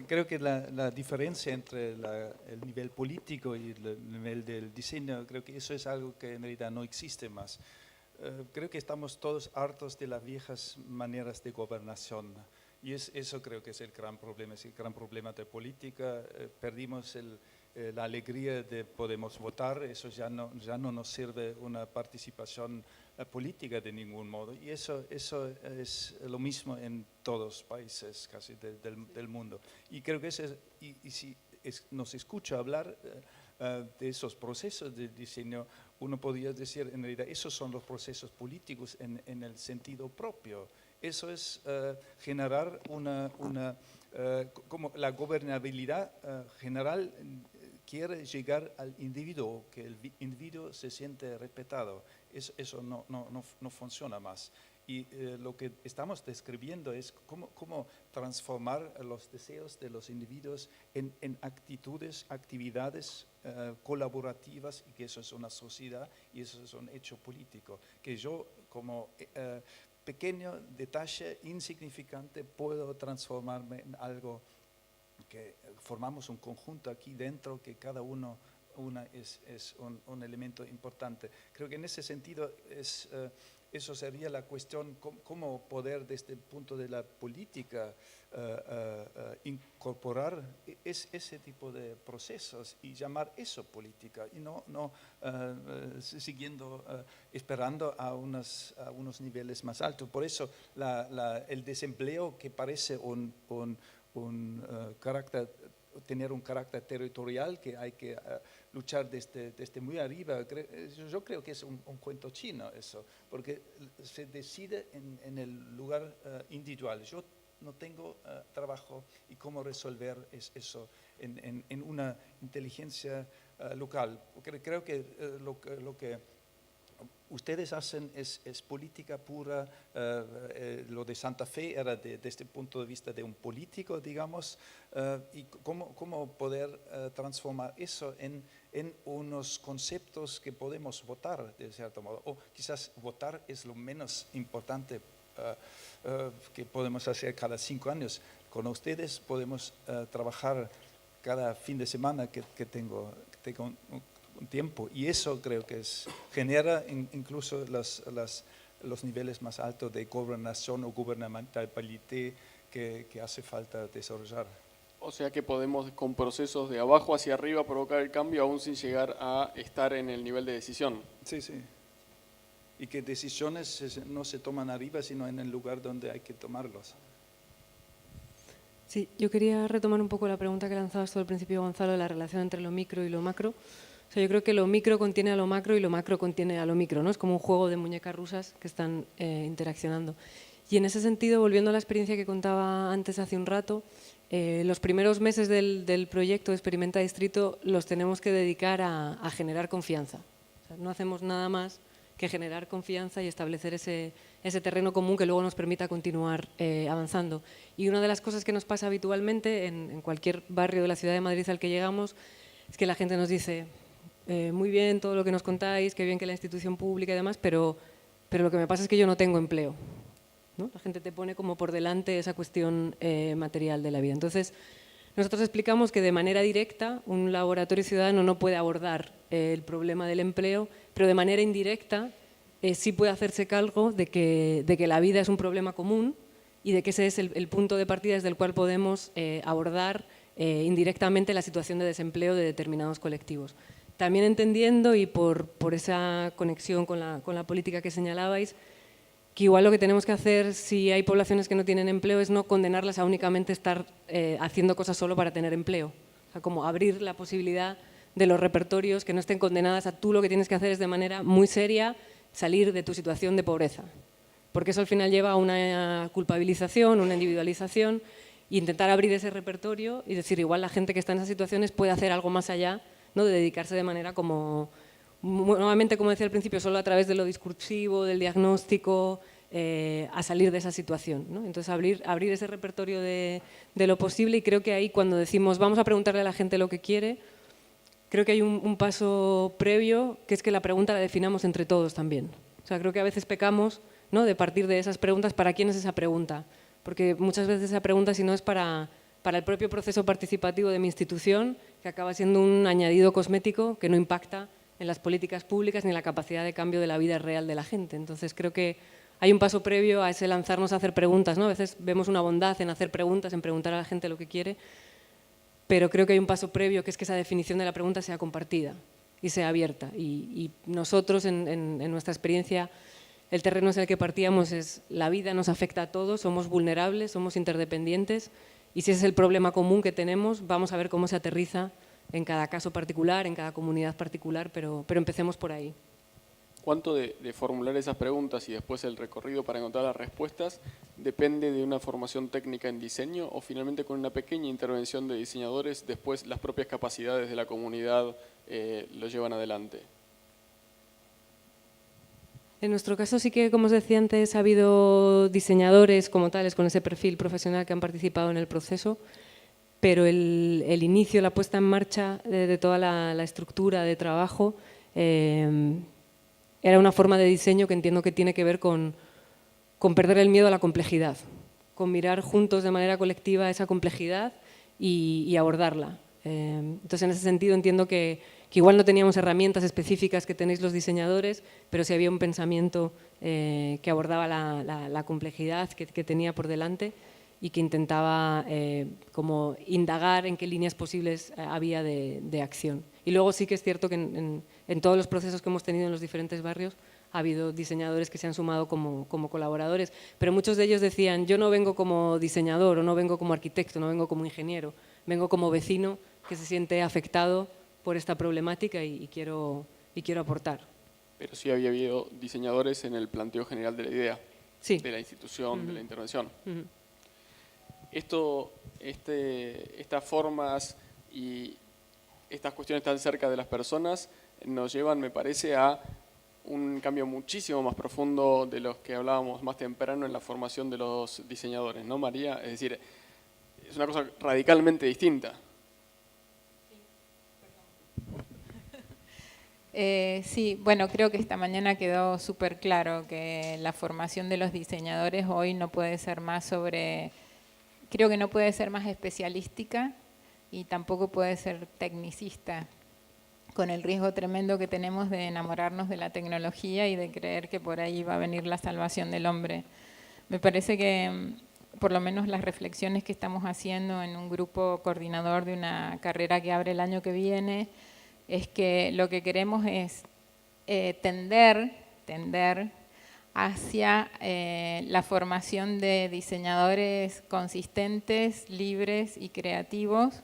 [SPEAKER 4] Creo que la diferencia entre el nivel político y el nivel del diseño, creo que eso es algo que en realidad no existe más. Creo que estamos todos hartos de las viejas maneras de gobernación. Y eso creo que es el gran problema de política. Perdimos la alegría de podemos votar, eso ya no nos sirve una participación política de ningún modo. Y eso es lo mismo en todos los países casi del mundo. Y creo que si nos escucha hablar de esos procesos de diseño, uno podría decir, en realidad, esos son los procesos políticos en el sentido propio. Eso es generar como la gobernabilidad general quiere llegar al individuo, que el individuo se siente respetado. Eso no funciona más. Y lo que estamos describiendo es cómo transformar los deseos de los individuos en actividades colaborativas, y que eso es una sociedad y eso es un hecho político. Que yo como pequeño detalle insignificante puedo transformarme en algo que formamos un conjunto aquí dentro, que cada uno es un elemento importante. Creo que en ese sentido eso sería la cuestión, cómo poder desde el punto de la política incorporar ese tipo de procesos y llamar eso política, y no siguiendo, esperando a unos niveles más altos. Por eso el desempleo, que parece tener un carácter territorial, que hay que luchar desde muy arriba, yo creo que es un cuento chino eso, porque se decide en el lugar individual. Yo no tengo trabajo, y cómo resolver eso en una inteligencia local. Creo que lo que ustedes hacen es política pura, lo de Santa Fe era desde el punto de vista de un político, digamos, y cómo poder transformar eso en unos conceptos que podemos votar, de cierto modo, o quizás votar es lo menos importante que podemos hacer cada 5 años. Con ustedes podemos trabajar cada fin de semana que tengo un tiempo, y eso creo que genera incluso los niveles más altos de gobernación o gubernamentalidad que hace falta desarrollar.
[SPEAKER 1] O sea que podemos con procesos de abajo hacia arriba provocar el cambio aún sin llegar a estar en el nivel de decisión.
[SPEAKER 4] Sí, sí. Y que decisiones no se toman arriba, sino en el lugar donde hay que tomarlos.
[SPEAKER 3] Sí, yo quería retomar un poco la pregunta que lanzabas tú al principio, Gonzalo, de la relación entre lo micro y lo macro. O sea, yo creo que lo micro contiene a lo macro y lo macro contiene a lo micro, ¿no? Es como un juego de muñecas rusas que están interaccionando. Y en ese sentido, volviendo a la experiencia que contaba antes hace un rato, los primeros meses del proyecto Experimenta Distrito los tenemos que dedicar a generar confianza. O sea, no hacemos nada más que generar confianza y establecer ese terreno común que luego nos permita continuar avanzando. Y una de las cosas que nos pasa habitualmente en cualquier barrio de la ciudad de Madrid al que llegamos es que la gente nos dice, muy bien todo lo que nos contáis, qué bien que la institución pública y demás, pero lo que me pasa es que yo no tengo empleo, ¿no? La gente te pone como por delante esa cuestión material de la vida. Entonces, nosotros explicamos que de manera directa un laboratorio ciudadano no puede abordar el problema del empleo, pero de manera indirecta sí puede hacerse cargo de que la vida es un problema común y de que ese es el punto de partida desde el cual podemos abordar indirectamente la situación de desempleo de determinados colectivos. También entendiendo, y por esa conexión con la política que señalabais, que igual lo que tenemos que hacer si hay poblaciones que no tienen empleo es no condenarlas a únicamente estar haciendo cosas solo para tener empleo. O sea, como abrir la posibilidad de los repertorios que no estén condenadas a tú lo que tienes que hacer es de manera muy seria salir de tu situación de pobreza. Porque eso al final lleva a una culpabilización, una individualización, e intentar abrir ese repertorio y decir igual la gente que está en esas situaciones puede hacer algo más allá, ¿no? De dedicarse de manera como, nuevamente como decía al principio, solo a través de lo discursivo, del diagnóstico, a salir de esa situación, ¿no? Entonces abrir ese repertorio de lo posible, y creo que ahí cuando decimos vamos a preguntarle a la gente lo que quiere, creo que hay un paso previo, que es que la pregunta la definamos entre todos también. O sea, creo que a veces pecamos, ¿no? De partir de esas preguntas, ¿para quién es esa pregunta? Porque muchas veces esa pregunta, si no es para el propio proceso participativo de mi institución, que acaba siendo un añadido cosmético que no impacta en las políticas públicas ni en la capacidad de cambio de la vida real de la gente. Entonces creo que hay un paso previo a ese lanzarnos a hacer preguntas, ¿no? A veces vemos una bondad en hacer preguntas, en preguntar a la gente lo que quiere, pero creo que hay un paso previo, que es que esa definición de la pregunta sea compartida y sea abierta. Y nosotros, en nuestra experiencia, el terreno en el que partíamos es la vida nos afecta a todos, somos vulnerables, somos interdependientes, y si ese es el problema común que tenemos, vamos a ver cómo se aterriza en cada caso particular, en cada comunidad particular, pero empecemos por ahí.
[SPEAKER 1] ¿Cuánto de formular esas preguntas y después el recorrido para encontrar las respuestas depende de una formación técnica en diseño, o finalmente con una pequeña intervención de diseñadores después las propias capacidades de la comunidad lo llevan adelante?
[SPEAKER 3] En nuestro caso sí que, como os decía antes, ha habido diseñadores como tales con ese perfil profesional que han participado en el proceso, pero el inicio, la puesta en marcha de toda la estructura de trabajo era una forma de diseño que entiendo que tiene que ver con perder el miedo a la complejidad, con mirar juntos de manera colectiva esa complejidad y abordarla. Entonces, en ese sentido entiendo que igual no teníamos herramientas específicas que tenéis los diseñadores, pero sí había un pensamiento que abordaba la complejidad que tenía por delante y que intentaba como indagar en qué líneas posibles había de acción. Y luego sí que es cierto que en todos los procesos que hemos tenido en los diferentes barrios ha habido diseñadores que se han sumado como colaboradores, pero muchos de ellos decían, yo no vengo como diseñador, o no vengo como arquitecto, no vengo como ingeniero, vengo como vecino que se siente afectado por esta problemática y quiero aportar.
[SPEAKER 1] Pero sí había habido diseñadores en el planteo general de la idea,
[SPEAKER 3] sí,
[SPEAKER 1] de la institución, de la intervención. Estas formas y estas cuestiones tan cerca de las personas nos llevan, me parece, a un cambio muchísimo más profundo de los que hablábamos más temprano en la formación de los diseñadores, ¿no, María? Es decir, es una cosa radicalmente distinta.
[SPEAKER 6] Sí, bueno, creo que esta mañana quedó súper claro que la formación de los diseñadores hoy no puede ser más creo que no puede ser más especialística y tampoco puede ser tecnicista, con el riesgo tremendo que tenemos de enamorarnos de la tecnología y de creer que por ahí va a venir la salvación del hombre. Me parece que, por lo menos las reflexiones que estamos haciendo en un grupo coordinador de una carrera que abre el año que viene, es que lo que queremos es tender hacia la formación de diseñadores consistentes, libres y creativos,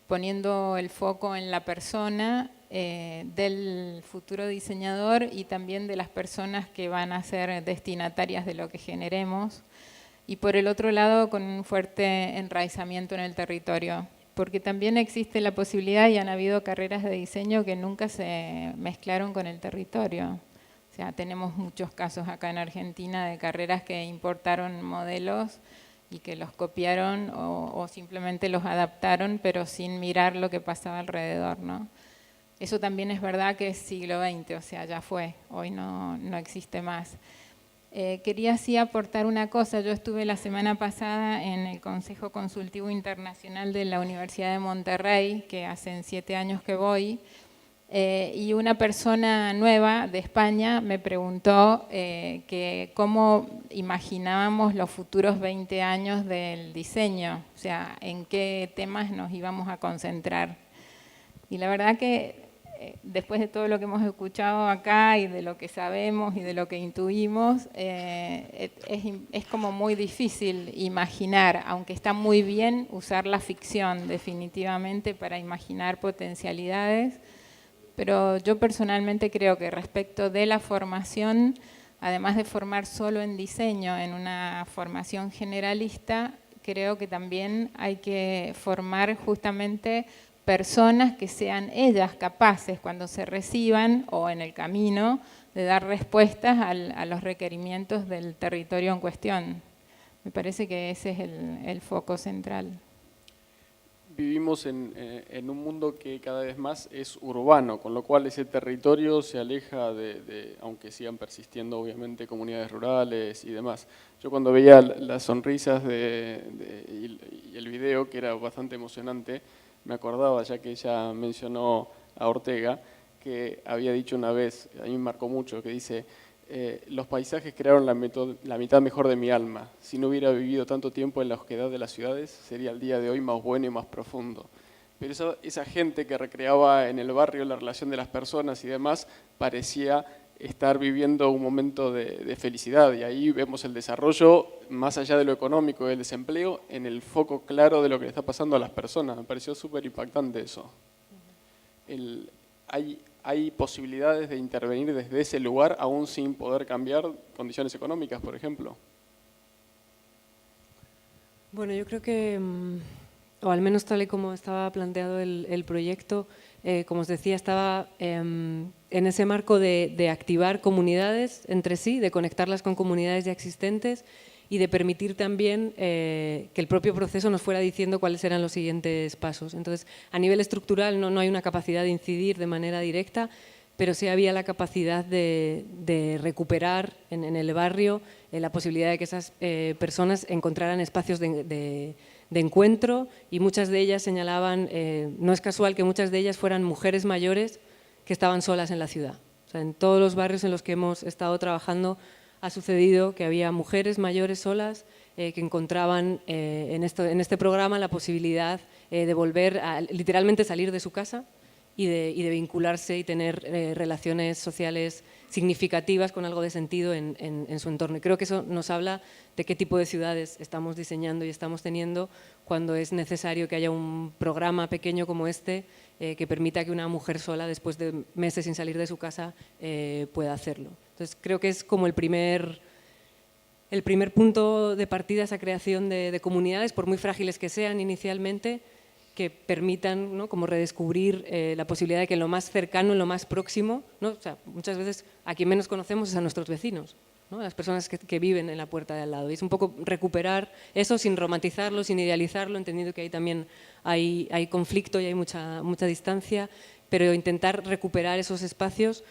[SPEAKER 6] poniendo el foco en la persona del futuro diseñador y también de las personas que van a ser destinatarias de lo que generemos. Y por el otro lado, con un fuerte enraizamiento en el territorio, porque también existe la posibilidad y han habido carreras de diseño que nunca se mezclaron con el territorio. O sea, tenemos muchos casos acá en Argentina de carreras que importaron modelos y que los copiaron o simplemente los adaptaron, pero sin mirar lo que pasaba alrededor, ¿no? Eso también es verdad que es siglo XX, o sea, ya fue, hoy no existe más. Quería sí aportar una cosa. Yo estuve la semana pasada en el Consejo Consultivo Internacional de la Universidad de Monterrey, que hace 7 años que voy, y una persona nueva de España me preguntó que cómo imaginábamos los futuros 20 años del diseño, o sea, en qué temas nos íbamos a concentrar. Y la verdad que después de todo lo que hemos escuchado acá y de lo que sabemos y de lo que intuimos, es como muy difícil imaginar, aunque está muy bien usar la ficción definitivamente para imaginar potencialidades, pero yo personalmente creo que respecto de la formación, además de formar solo en diseño, en una formación generalista, creo que también hay que formar justamente personas que sean ellas capaces cuando se reciban o en el camino de dar respuestas a los requerimientos del territorio en cuestión. Me parece que ese es el foco central.
[SPEAKER 1] Vivimos en un mundo que cada vez más es urbano, con lo cual ese territorio se aleja aunque sigan persistiendo obviamente comunidades rurales y demás. Yo cuando veía las sonrisas y el video, que era bastante emocionante, me acordaba, ya que ella mencionó a Ortega, que había dicho una vez, a mí me marcó mucho, que dice: los paisajes crearon la mitad mejor de mi alma. Si no hubiera vivido tanto tiempo en la osquedad de las ciudades, sería el día de hoy más bueno y más profundo. Pero esa gente que recreaba en el barrio la relación de las personas y demás, parecía estar viviendo un momento de felicidad. Y ahí vemos el desarrollo, más allá de lo económico, del desempleo, en el foco claro de lo que le está pasando a las personas. Me pareció súper impactante eso. Hay posibilidades de intervenir desde ese lugar aún sin poder cambiar condiciones económicas, por ejemplo.
[SPEAKER 3] Bueno, yo creo que, o al menos tal y como estaba planteado el proyecto, como os decía, estaba en ese marco de activar comunidades entre sí, de conectarlas con comunidades ya existentes y de permitir también que el propio proceso nos fuera diciendo cuáles eran los siguientes pasos. Entonces, a nivel estructural no hay una capacidad de incidir de manera directa, pero sí había la capacidad de recuperar en el barrio la posibilidad de que esas personas encontraran espacios de encuentro, y muchas de ellas señalaban, no es casual que muchas de ellas fueran mujeres mayores que estaban solas en la ciudad. O sea, en todos los barrios en los que hemos estado trabajando ha sucedido que había mujeres mayores solas que encontraban en este programa la posibilidad de volver a literalmente salir de su casa y de vincularse y tener relaciones sociales significativas con algo de sentido en su entorno. Y creo que eso nos habla de qué tipo de ciudades estamos diseñando y estamos teniendo cuando es necesario que haya un programa pequeño como este que permita que una mujer sola, después de meses sin salir de su casa, pueda hacerlo. Entonces, creo que es como el primer punto de partida, esa creación de comunidades, por muy frágiles que sean inicialmente, que permitan, ¿no?, como redescubrir la posibilidad de que en lo más cercano, en lo más próximo, ¿no?, o sea, muchas veces a quien menos conocemos es a nuestros vecinos, ¿no?, a las personas que viven en la puerta de al lado. Y es un poco recuperar eso sin romantizarlo, sin idealizarlo, entendiendo que ahí también hay conflicto y hay mucha distancia, pero intentar recuperar esos espacios.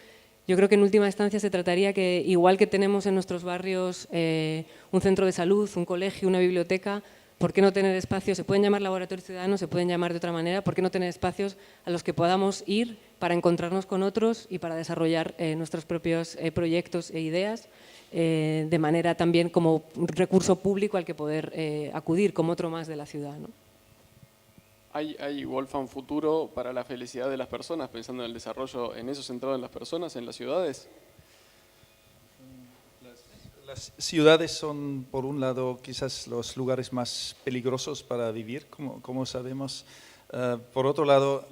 [SPEAKER 3] Yo creo que en última instancia se trataría que, igual que tenemos en nuestros barrios un centro de salud, un colegio, una biblioteca, ¿por qué no tener espacios? Se pueden llamar laboratorios ciudadanos, se pueden llamar de otra manera, ¿por qué no tener espacios a los que podamos ir para encontrarnos con otros y para desarrollar nuestros propios proyectos e ideas, de manera también como recurso público al que poder acudir, como otro más de la ciudad, ¿no?
[SPEAKER 1] ¿Hay, Wolfgang, futuro para la felicidad de las personas, pensando en el desarrollo en eso centrado en las personas, en las ciudades?
[SPEAKER 4] Las ciudades son, por un lado, quizás los lugares más peligrosos para vivir, como sabemos. Por otro lado,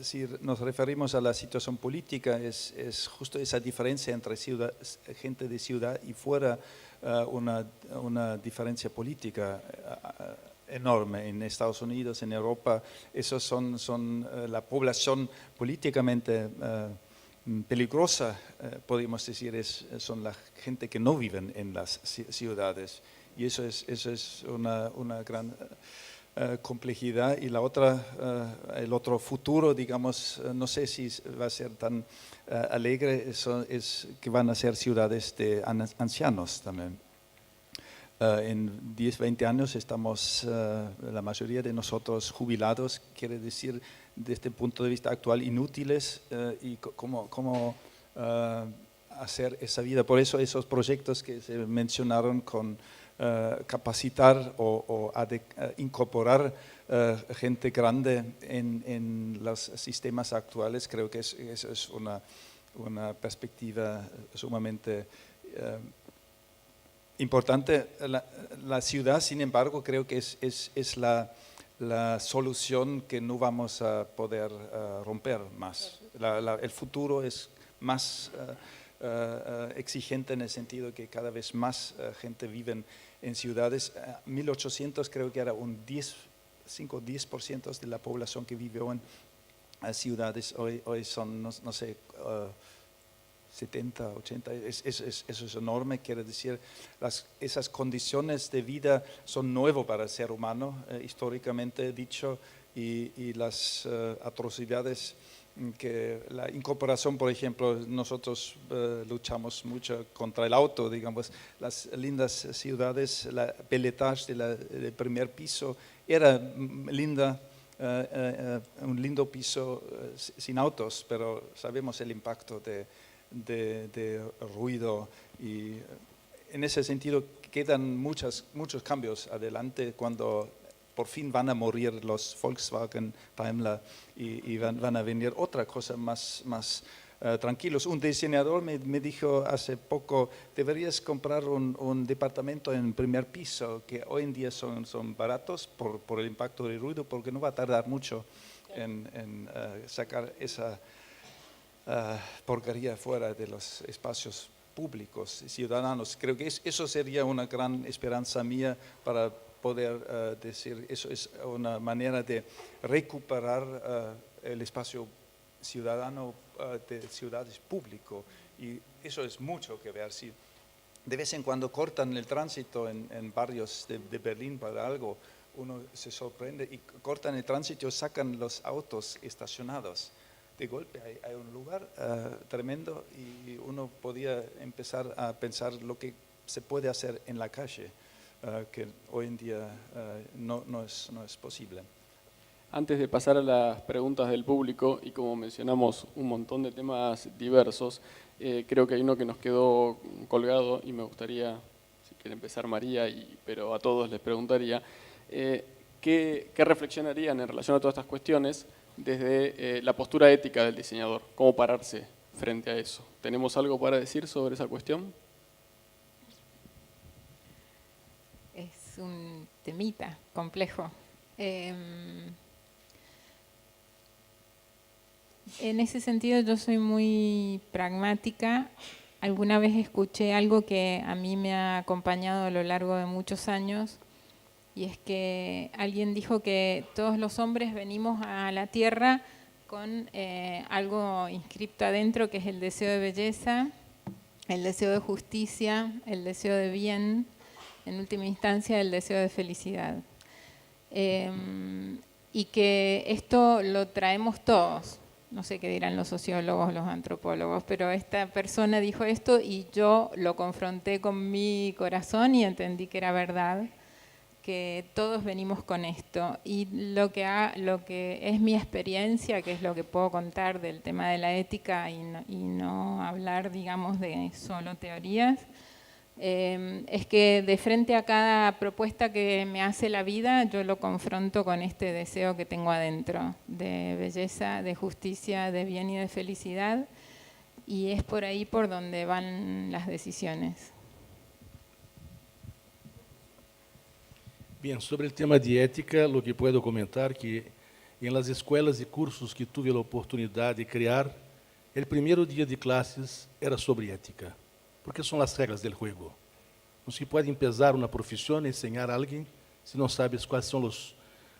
[SPEAKER 4] si nos referimos a la situación política, es justo esa diferencia entre gente de ciudad y fuera, una diferencia política enorme. En Estados Unidos, en Europa, esos son la población políticamente peligrosa, podemos decir, son la gente que no viven en las ciudades, y eso es una gran complejidad. Y la otra, el otro futuro, digamos, no sé si va a ser tan alegre, es que van a ser ciudades de ancianos también. En 10, 20 años estamos, la mayoría de nosotros, jubilados, quiere decir, desde el punto de vista actual, inútiles, y cómo hacer esa vida. Por eso esos proyectos que se mencionaron con capacitar o incorporar gente grande en los sistemas actuales, creo que eso es una perspectiva sumamente importante. La ciudad, sin embargo, creo que es la solución que no vamos a poder romper más. El futuro es más exigente en el sentido que cada vez más gente vive en ciudades. 1800 creo que era un 5-10% de la población que vivió en ciudades. Hoy son, no sé, 70, 80, eso es enorme. Quiere decir, esas condiciones de vida son nuevas para el ser humano, históricamente dicho, y las atrocidades que la incorporación, por ejemplo, nosotros luchamos mucho contra el auto, digamos, las lindas ciudades, la beletage del primer piso era linda, un lindo piso sin autos, pero sabemos el impacto de ruido, y en ese sentido quedan muchos cambios adelante cuando por fin van a morir los Volkswagen, Daimler, y van a venir otra cosa más tranquilos. Un diseñador me dijo hace poco, deberías comprar un departamento en primer piso, que hoy en día son baratos por el impacto del ruido, porque no va a tardar mucho en sacar esa porquería fuera de los espacios públicos y ciudadanos. Creo que eso sería una gran esperanza mía para poder decir, eso es una manera de recuperar el espacio ciudadano de ciudades público, y eso es mucho que ver. Si de vez en cuando cortan el tránsito en barrios de Berlín para algo, uno se sorprende, y cortan el tránsito, sacan los autos estacionados. De golpe hay un lugar tremendo, y uno podía empezar a pensar lo que se puede hacer en la calle, que hoy en día no es posible.
[SPEAKER 1] Antes de pasar a las preguntas del público, y como mencionamos un montón de temas diversos, creo que hay uno que nos quedó colgado y me gustaría, si quiere empezar María, pero a todos les preguntaría, ¿qué reflexionarían en relación a todas estas cuestiones desde la postura ética del diseñador? ¿Cómo pararse frente a eso? ¿Tenemos algo para decir sobre esa cuestión?
[SPEAKER 6] Es un temita complejo. En ese sentido yo soy muy pragmática. Alguna vez escuché algo que a mí me ha acompañado a lo largo de muchos años, y es que alguien dijo que todos los hombres venimos a la Tierra con algo inscripto adentro, que es el deseo de belleza, el deseo de justicia, el deseo de bien, en última instancia el deseo de felicidad. Y que esto lo traemos todos. No sé qué dirán los sociólogos, los antropólogos, pero esta persona dijo esto y yo lo confronté con mi corazón y entendí que era verdad, que todos venimos con esto. Y lo que es mi experiencia, que es lo que puedo contar del tema de la ética y no hablar, digamos, de solo teorías, es que de frente a cada propuesta que me hace la vida, yo lo confronto con este deseo que tengo adentro, de belleza, de justicia, de bien y de felicidad, y es por ahí por donde van las decisiones.
[SPEAKER 2] Bien, sobre el tema de ética, lo que puedo comentar que en las escuelas y cursos que tuve la oportunidad de crear, el primer día de clases era sobre ética, porque son las reglas del juego. No se puede empezar una profesión, enseñar a alguien, si no sabes cuáles son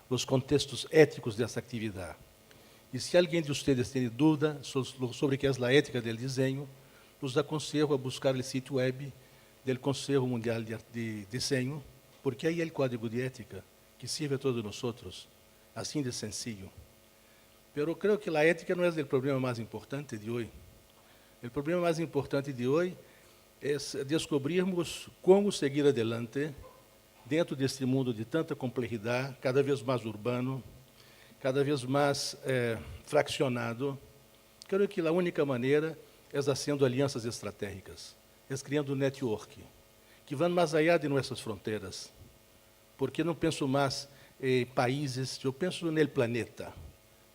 [SPEAKER 2] los contextos éticos de esa actividad. Y si alguien de ustedes tiene duda sobre qué es la ética del diseño, los aconsejo a buscar el sitio web del Consejo Mundial de Diseño, porque ahí hay el código de ética que sirve a todos nosotros, así de sencillo. Pero creo que la ética no es el problema más importante de hoy. El problema más importante de hoy es descobrirmos como seguir adelante dentro deste mundo de tanta complexidade, cada vez mais urbano, cada vez mais fraccionado. Creo que a única maneira é fazendo alianças estratégicas, é criando network, que vão mais allá de nossas fronteiras. Porque não penso mais em países, eu penso no planeta.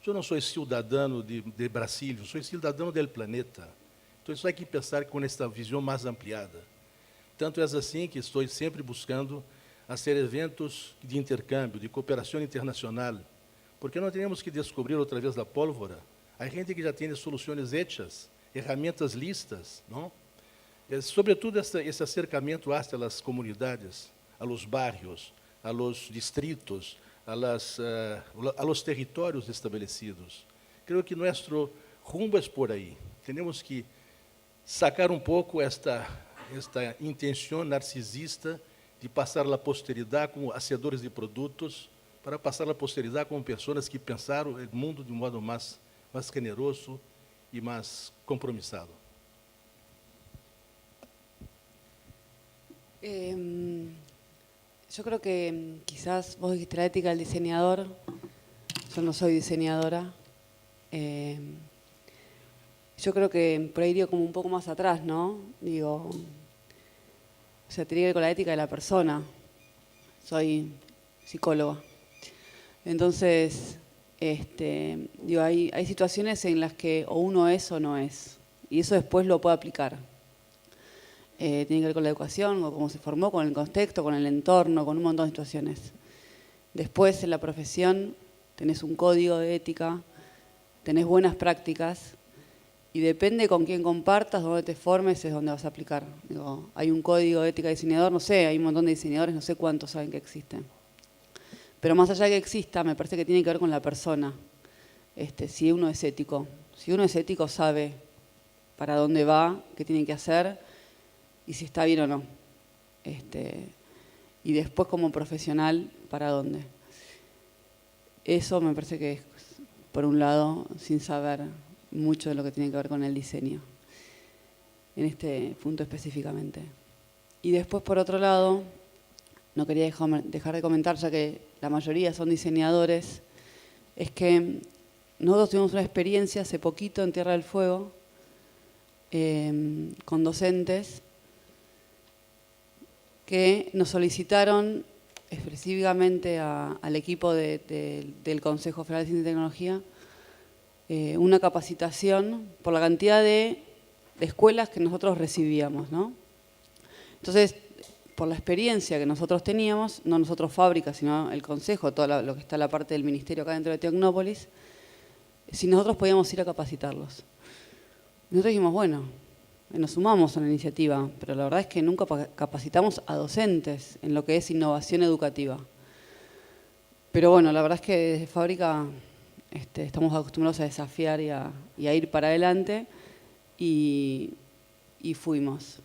[SPEAKER 2] Eu não sou cidadão de Brasília, sou cidadão do planeta. Então, isso hay que pensar com esta visão mais ampliada. Tanto é assim que estou sempre buscando fazer eventos de intercâmbio, de cooperação internacional, porque não temos que descobrir outra vez a pólvora. Há gente que já tem soluções hechas, ferramentas listas, não? Sobretudo esse acercamento às comunidades, a los barrios, a los distritos, a los territórios estabelecidos. Creio que nosso rumo é por aí. Temos que sacar um pouco esta intenção narcisista de passar a posteridade como hacedores de produtos, para passar a posteridade como pessoas que pensaram o mundo de um modo mais generoso e mais compromissado.
[SPEAKER 5] Yo creo que quizás vos dijiste la ética del diseñador, yo no soy diseñadora. Yo creo que por ahí iría como un poco más atrás, ¿no? Digo, o sea, tiene que ver con la ética de la persona. Soy psicóloga. Entonces, digo, hay situaciones en las que o uno es o no es. Y eso después lo puede aplicar. Tiene que ver con la educación, con cómo se formó, con el contexto, con el entorno, con un montón de situaciones. Después, en la profesión, tenés un código de ética, tenés buenas prácticas, y depende con quién compartas, dónde te formes, es donde vas a aplicar. Digo, hay un código de ética de diseñador, no sé, hay un montón de diseñadores, no sé cuántos saben que existen. Pero más allá de que exista, me parece que tiene que ver con la persona. Si uno es ético. Si uno es ético, sabe para dónde va, qué tiene que hacer, y si está bien o no. Y después, como profesional, para dónde. Eso me parece que es, por un lado, sin saber mucho de lo que tiene que ver con el diseño, en este punto específicamente. Y después, por otro lado, no quería dejar de comentar, ya que la mayoría son diseñadores, es que nosotros tuvimos una experiencia hace poquito en Tierra del Fuego con docentes que nos solicitaron específicamente al equipo del Consejo Federal de Ciencia y Tecnología una capacitación por la cantidad de escuelas que nosotros recibíamos, ¿no? Entonces, por la experiencia que nosotros teníamos, no nosotros fábricas, sino el Consejo, todo lo que está en la parte del Ministerio acá dentro de Tecnópolis, si nosotros podíamos ir a capacitarlos. Nosotros dijimos, bueno, nos sumamos a la iniciativa, pero la verdad es que nunca capacitamos a docentes en lo que es innovación educativa. Pero bueno, la verdad es que desde fábrica estamos acostumbrados a desafiar y a ir para adelante y fuimos.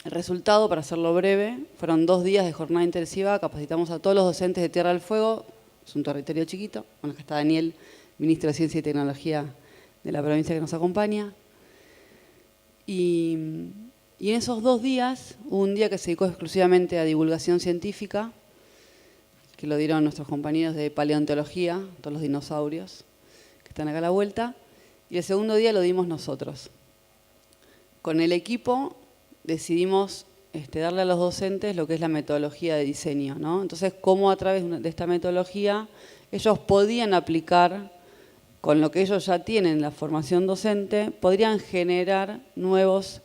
[SPEAKER 5] El resultado, para hacerlo breve, fueron 2 días de jornada intensiva, capacitamos a todos los docentes de Tierra del Fuego, es un territorio chiquito, bueno, acá está Daniel, ministro de Ciencia y Tecnología de la provincia que nos acompaña. Y en esos 2 días, hubo un día que se dedicó exclusivamente a divulgación científica, que lo dieron nuestros compañeros de paleontología, todos los dinosaurios que están acá a la vuelta, y el segundo día lo dimos nosotros. Con el equipo decidimos darle a los docentes lo que es la metodología de diseño, ¿no? Entonces, cómo a través de esta metodología ellos podían aplicar, con lo que ellos ya tienen, la formación docente, podrían generar nuevas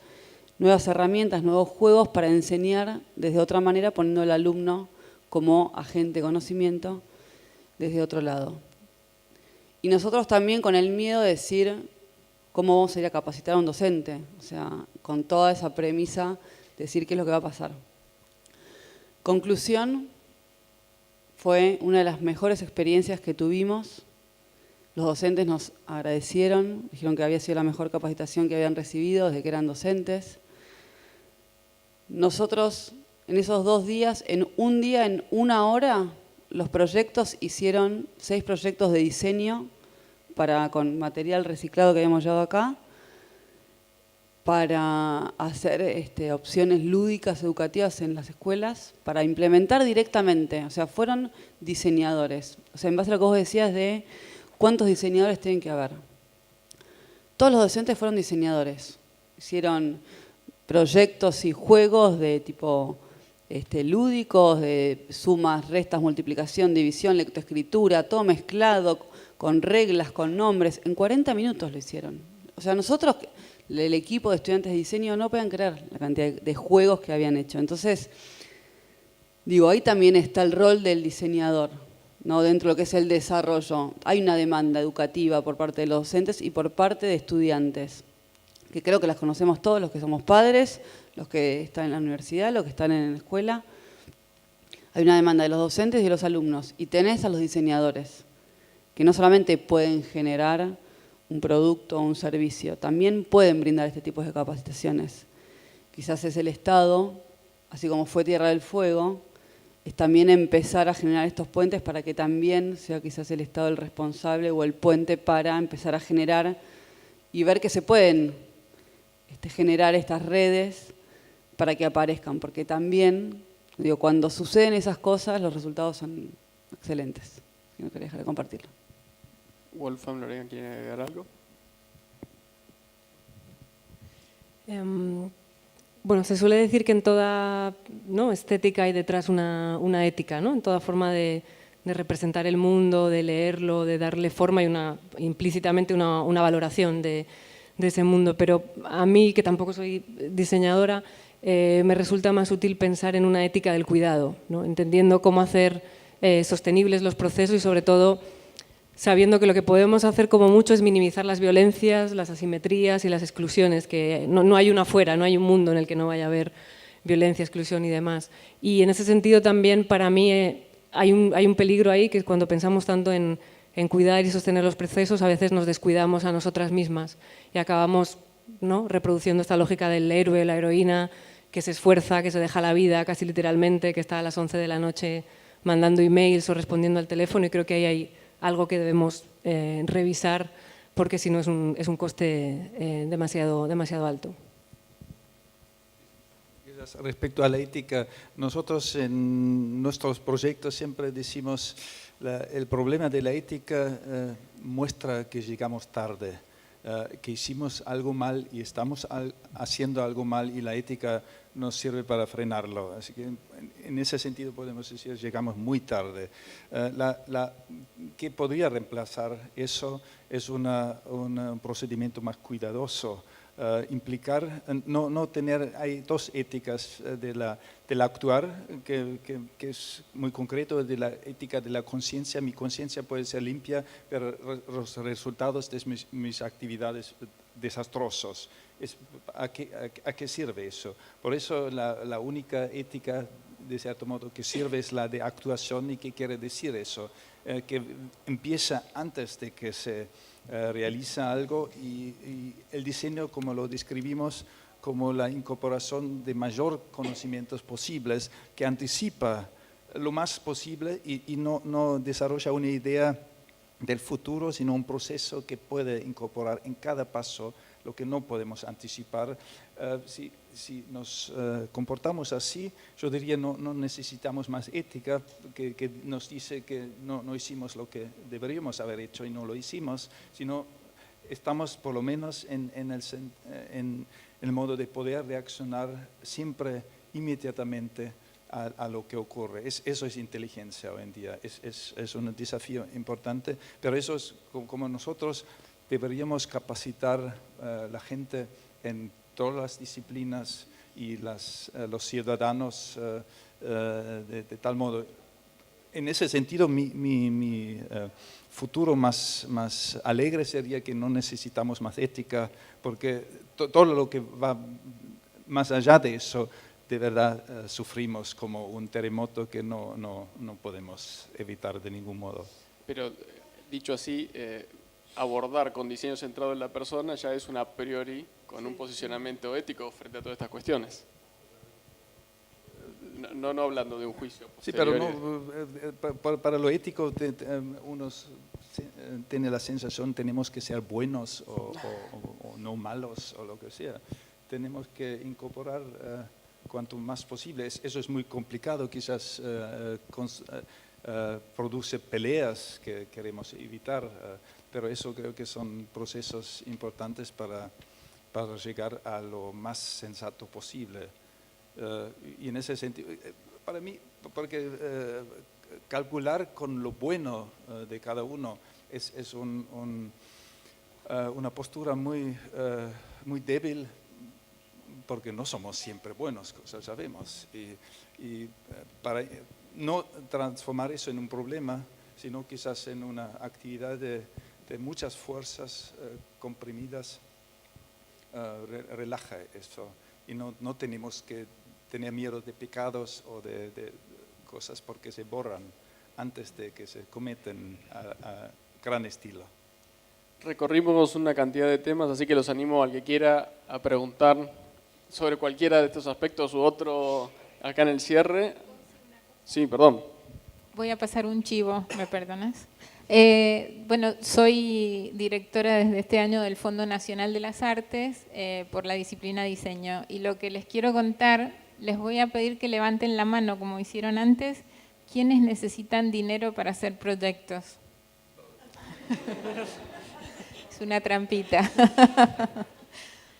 [SPEAKER 5] herramientas, nuevos juegos para enseñar desde otra manera, poniendo al alumno como agente de conocimiento desde otro lado. Y nosotros también con el miedo de decir cómo vamos a ir a capacitar a un docente, o sea, con toda esa premisa de decir qué es lo que va a pasar. Conclusión, fue una de las mejores experiencias que tuvimos. Los docentes nos agradecieron, dijeron que había sido la mejor capacitación que habían recibido desde que eran docentes. Nosotros, en esos 2 días, en un día, en 1 hora, los proyectos hicieron 6 proyectos de diseño con material reciclado que habíamos llevado acá, para hacer opciones lúdicas, educativas en las escuelas, para implementar directamente. O sea, fueron diseñadores. O sea, en base a lo que vos decías de cuántos diseñadores tienen que haber. Todos los docentes fueron diseñadores. Hicieron proyectos y juegos de tipo lúdicos, de sumas, restas, multiplicación, división, lectoescritura, todo mezclado, con reglas, con nombres. En 40 minutos lo hicieron. O sea, nosotros, el equipo de estudiantes de diseño, no pueden creer la cantidad de juegos que habían hecho. Entonces, digo, ahí también está el rol del diseñador, ¿no? Dentro de lo que es el desarrollo. Hay una demanda educativa por parte de los docentes y por parte de estudiantes, que creo que las conocemos todos, los que somos padres, los que están en la universidad, los que están en la escuela. Hay una demanda de los docentes y de los alumnos. Y tenés a los diseñadores, que no solamente pueden generar un producto o un servicio, también pueden brindar este tipo de capacitaciones. Quizás es el Estado, así como fue Tierra del Fuego, es también empezar a generar estos puentes para que también sea quizás el Estado el responsable o el puente para empezar a generar y ver que se pueden generar estas redes para que aparezcan, porque también, digo, cuando suceden esas cosas, los resultados son excelentes. No quería dejar de compartirlo.
[SPEAKER 1] Wolfram, Lorena, ¿quiere agregar algo?
[SPEAKER 3] Bueno, se suele decir que en toda, ¿no?, estética hay detrás una ética, ¿no? En toda forma de representar el mundo, de leerlo, de darle forma y implícitamente una valoración de ese mundo. Pero a mí, que tampoco soy diseñadora, me resulta más útil pensar en una ética del cuidado, ¿no? Entendiendo cómo hacer sostenibles los procesos y sobre todo sabiendo que lo que podemos hacer como mucho es minimizar las violencias, las asimetrías y las exclusiones, que no hay una fuera, no hay un mundo en el que no vaya a haber violencia, exclusión y demás. Y en ese sentido también para mí hay un peligro ahí, que es cuando pensamos tanto en cuidar y sostener los procesos, a veces nos descuidamos a nosotras mismas y acabamos, ¿no?, reproduciendo esta lógica del héroe, la heroína, que se esfuerza, que se deja la vida casi literalmente, que está a las 11 de la noche mandando emails o respondiendo al teléfono, y creo que ahí hay algo que debemos revisar, porque si no es un coste demasiado alto.
[SPEAKER 4] Respecto a la ética, nosotros en nuestros proyectos siempre decimos el problema de la ética muestra que llegamos tarde, que hicimos algo mal y estamos haciendo algo mal y la ética nos sirve para frenarlo. Así que en ese sentido podemos decir llegamos muy tarde. ¿Qué podría reemplazar eso? Es un procedimiento más cuidadoso. Implicar, no tener, hay 2 éticas del actuar, que es muy concreto, de la ética de la conciencia. Mi conciencia puede ser limpia, pero los resultados de mis actividades desastrosos. ¿A qué sirve eso? Por eso la única ética de cierto modo, que sirve es la de actuación. ¿Y qué quiere decir eso? Que empieza antes de que se realiza algo, y el diseño, como lo describimos, como la incorporación de mayor conocimientos posibles, que anticipa lo más posible y no desarrolla una idea del futuro, sino un proceso que puede incorporar en cada paso lo que no podemos anticipar. Si nos comportamos así, yo diría no necesitamos más ética que nos dice que no hicimos lo que deberíamos haber hecho y no lo hicimos, sino estamos por lo menos en el modo de poder reaccionar siempre inmediatamente a lo que ocurre. Eso es inteligencia hoy en día, es un desafío importante, pero eso es como nosotros deberíamos capacitar la gente en todas las disciplinas y los ciudadanos de tal modo. En ese sentido, mi futuro más alegre sería que no necesitamos más ética, porque todo lo que va más allá de eso, de verdad sufrimos como un terremoto que no podemos evitar de ningún modo.
[SPEAKER 1] Pero dicho así, abordar con diseño centrado en la persona ya es un a priori con un posicionamiento ético frente a todas estas cuestiones. No hablando de un juicio posterior.
[SPEAKER 4] Sí, pero para lo ético uno tiene la sensación tenemos que ser buenos o no malos o lo que sea. Tenemos que incorporar cuanto más posible. Eso es muy complicado, quizás produce peleas que queremos evitar, pero eso creo que son procesos importantes para llegar a lo más sensato posible. Y en ese sentido, para mí, porque calcular con lo bueno de cada uno es una postura muy débil, porque no somos siempre buenos, sabemos. Y para no transformar eso en un problema, sino quizás en una actividad de muchas fuerzas comprimidas, relaja eso. Y no tenemos que tener miedo de pecados o de cosas porque se borran antes de que se cometen a gran estilo.
[SPEAKER 1] Recorrimos una cantidad de temas, así que los animo al que quiera a preguntar sobre cualquiera de estos aspectos u otro acá en el cierre. Sí, perdón.
[SPEAKER 6] Voy a pasar un chivo, ¿me perdonas? Bueno, soy directora desde este año del Fondo Nacional de las Artes por la disciplina diseño, y lo que les quiero contar, les voy a pedir que levanten la mano como hicieron antes, ¿quiénes necesitan dinero para hacer proyectos? Es una trampita.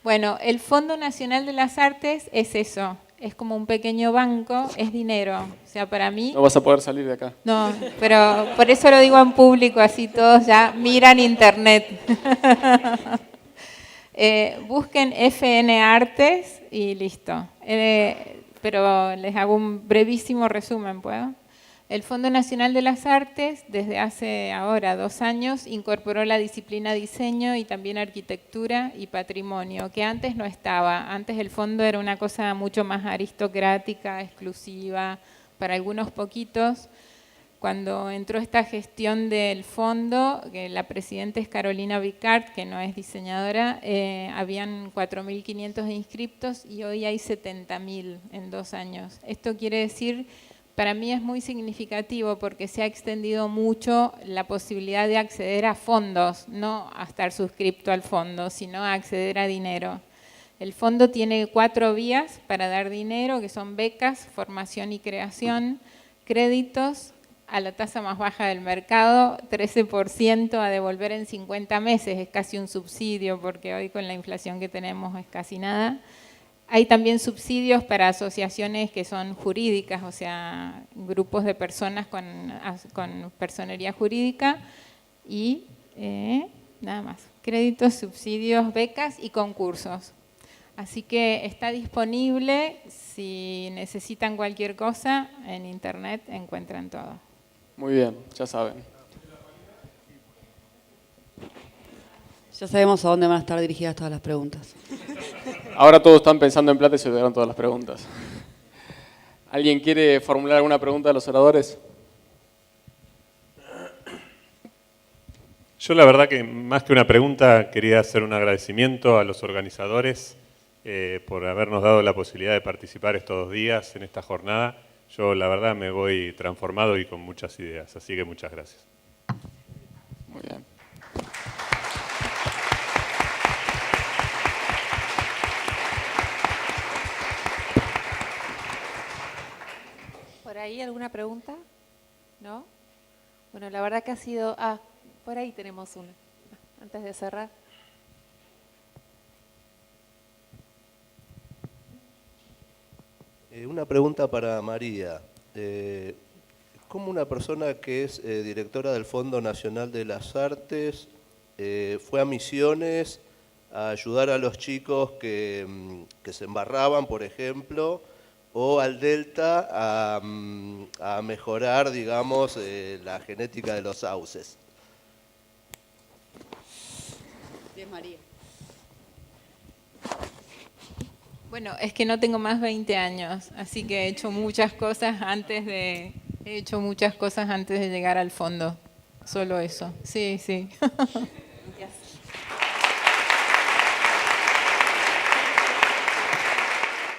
[SPEAKER 6] Bueno, el Fondo Nacional de las Artes es eso, es como un pequeño banco, es dinero. O sea, para mí...
[SPEAKER 1] No vas a poder salir de acá.
[SPEAKER 6] No, pero por eso lo digo en público, así todos ya miran internet. Busquen FN Artes y listo. Pero les hago un brevísimo resumen, ¿puedo? El Fondo Nacional de las Artes, desde hace ahora 2 años, incorporó la disciplina diseño y también arquitectura y patrimonio, que antes no estaba. Antes el fondo era una cosa mucho más aristocrática, exclusiva, para algunos poquitos. Cuando entró esta gestión del fondo, que la presidenta es Carolina Vicart, que no es diseñadora, habían 4.500 inscriptos y hoy hay 70.000 en 2 años. Esto quiere decir... Para mí es muy significativo porque se ha extendido mucho la posibilidad de acceder a fondos, no a estar suscripto al fondo, sino a acceder a dinero. El fondo tiene 4 vías para dar dinero, que son becas, formación y creación, créditos a la tasa más baja del mercado, 13% a devolver en 50 meses, es casi un subsidio porque hoy con la inflación que tenemos es casi nada. Hay también subsidios para asociaciones que son jurídicas, o sea, grupos de personas con personería jurídica y nada más. Créditos, subsidios, becas y concursos. Así que está disponible, si necesitan cualquier cosa, en internet encuentran todo.
[SPEAKER 1] Muy bien, ya saben.
[SPEAKER 5] Ya sabemos a dónde van a estar dirigidas todas las preguntas.
[SPEAKER 1] Ahora todos están pensando en plata y se olvidaron todas las preguntas. ¿Alguien quiere formular alguna pregunta a los oradores?
[SPEAKER 7] Yo la verdad que más que una pregunta quería hacer un agradecimiento a los organizadores por habernos dado la posibilidad de participar estos 2 días en esta jornada. Yo la verdad me voy transformado y con muchas ideas, así que muchas gracias.
[SPEAKER 1] Muy bien.
[SPEAKER 8] ¿Por ahí alguna pregunta? ¿No? Bueno, la verdad que ha sido... Ah, por ahí tenemos una, antes de cerrar.
[SPEAKER 9] Una pregunta para María. ¿Cómo una persona que es directora del Fondo Nacional de las Artes fue a Misiones a ayudar a los chicos que se embarraban, por ejemplo, o al Delta a mejorar, digamos, la genética de los sauces?
[SPEAKER 5] Bien, María.
[SPEAKER 6] Bueno, es que no tengo más 20 años, así que he hecho muchas cosas antes de llegar al fondo. Solo eso. Sí, sí.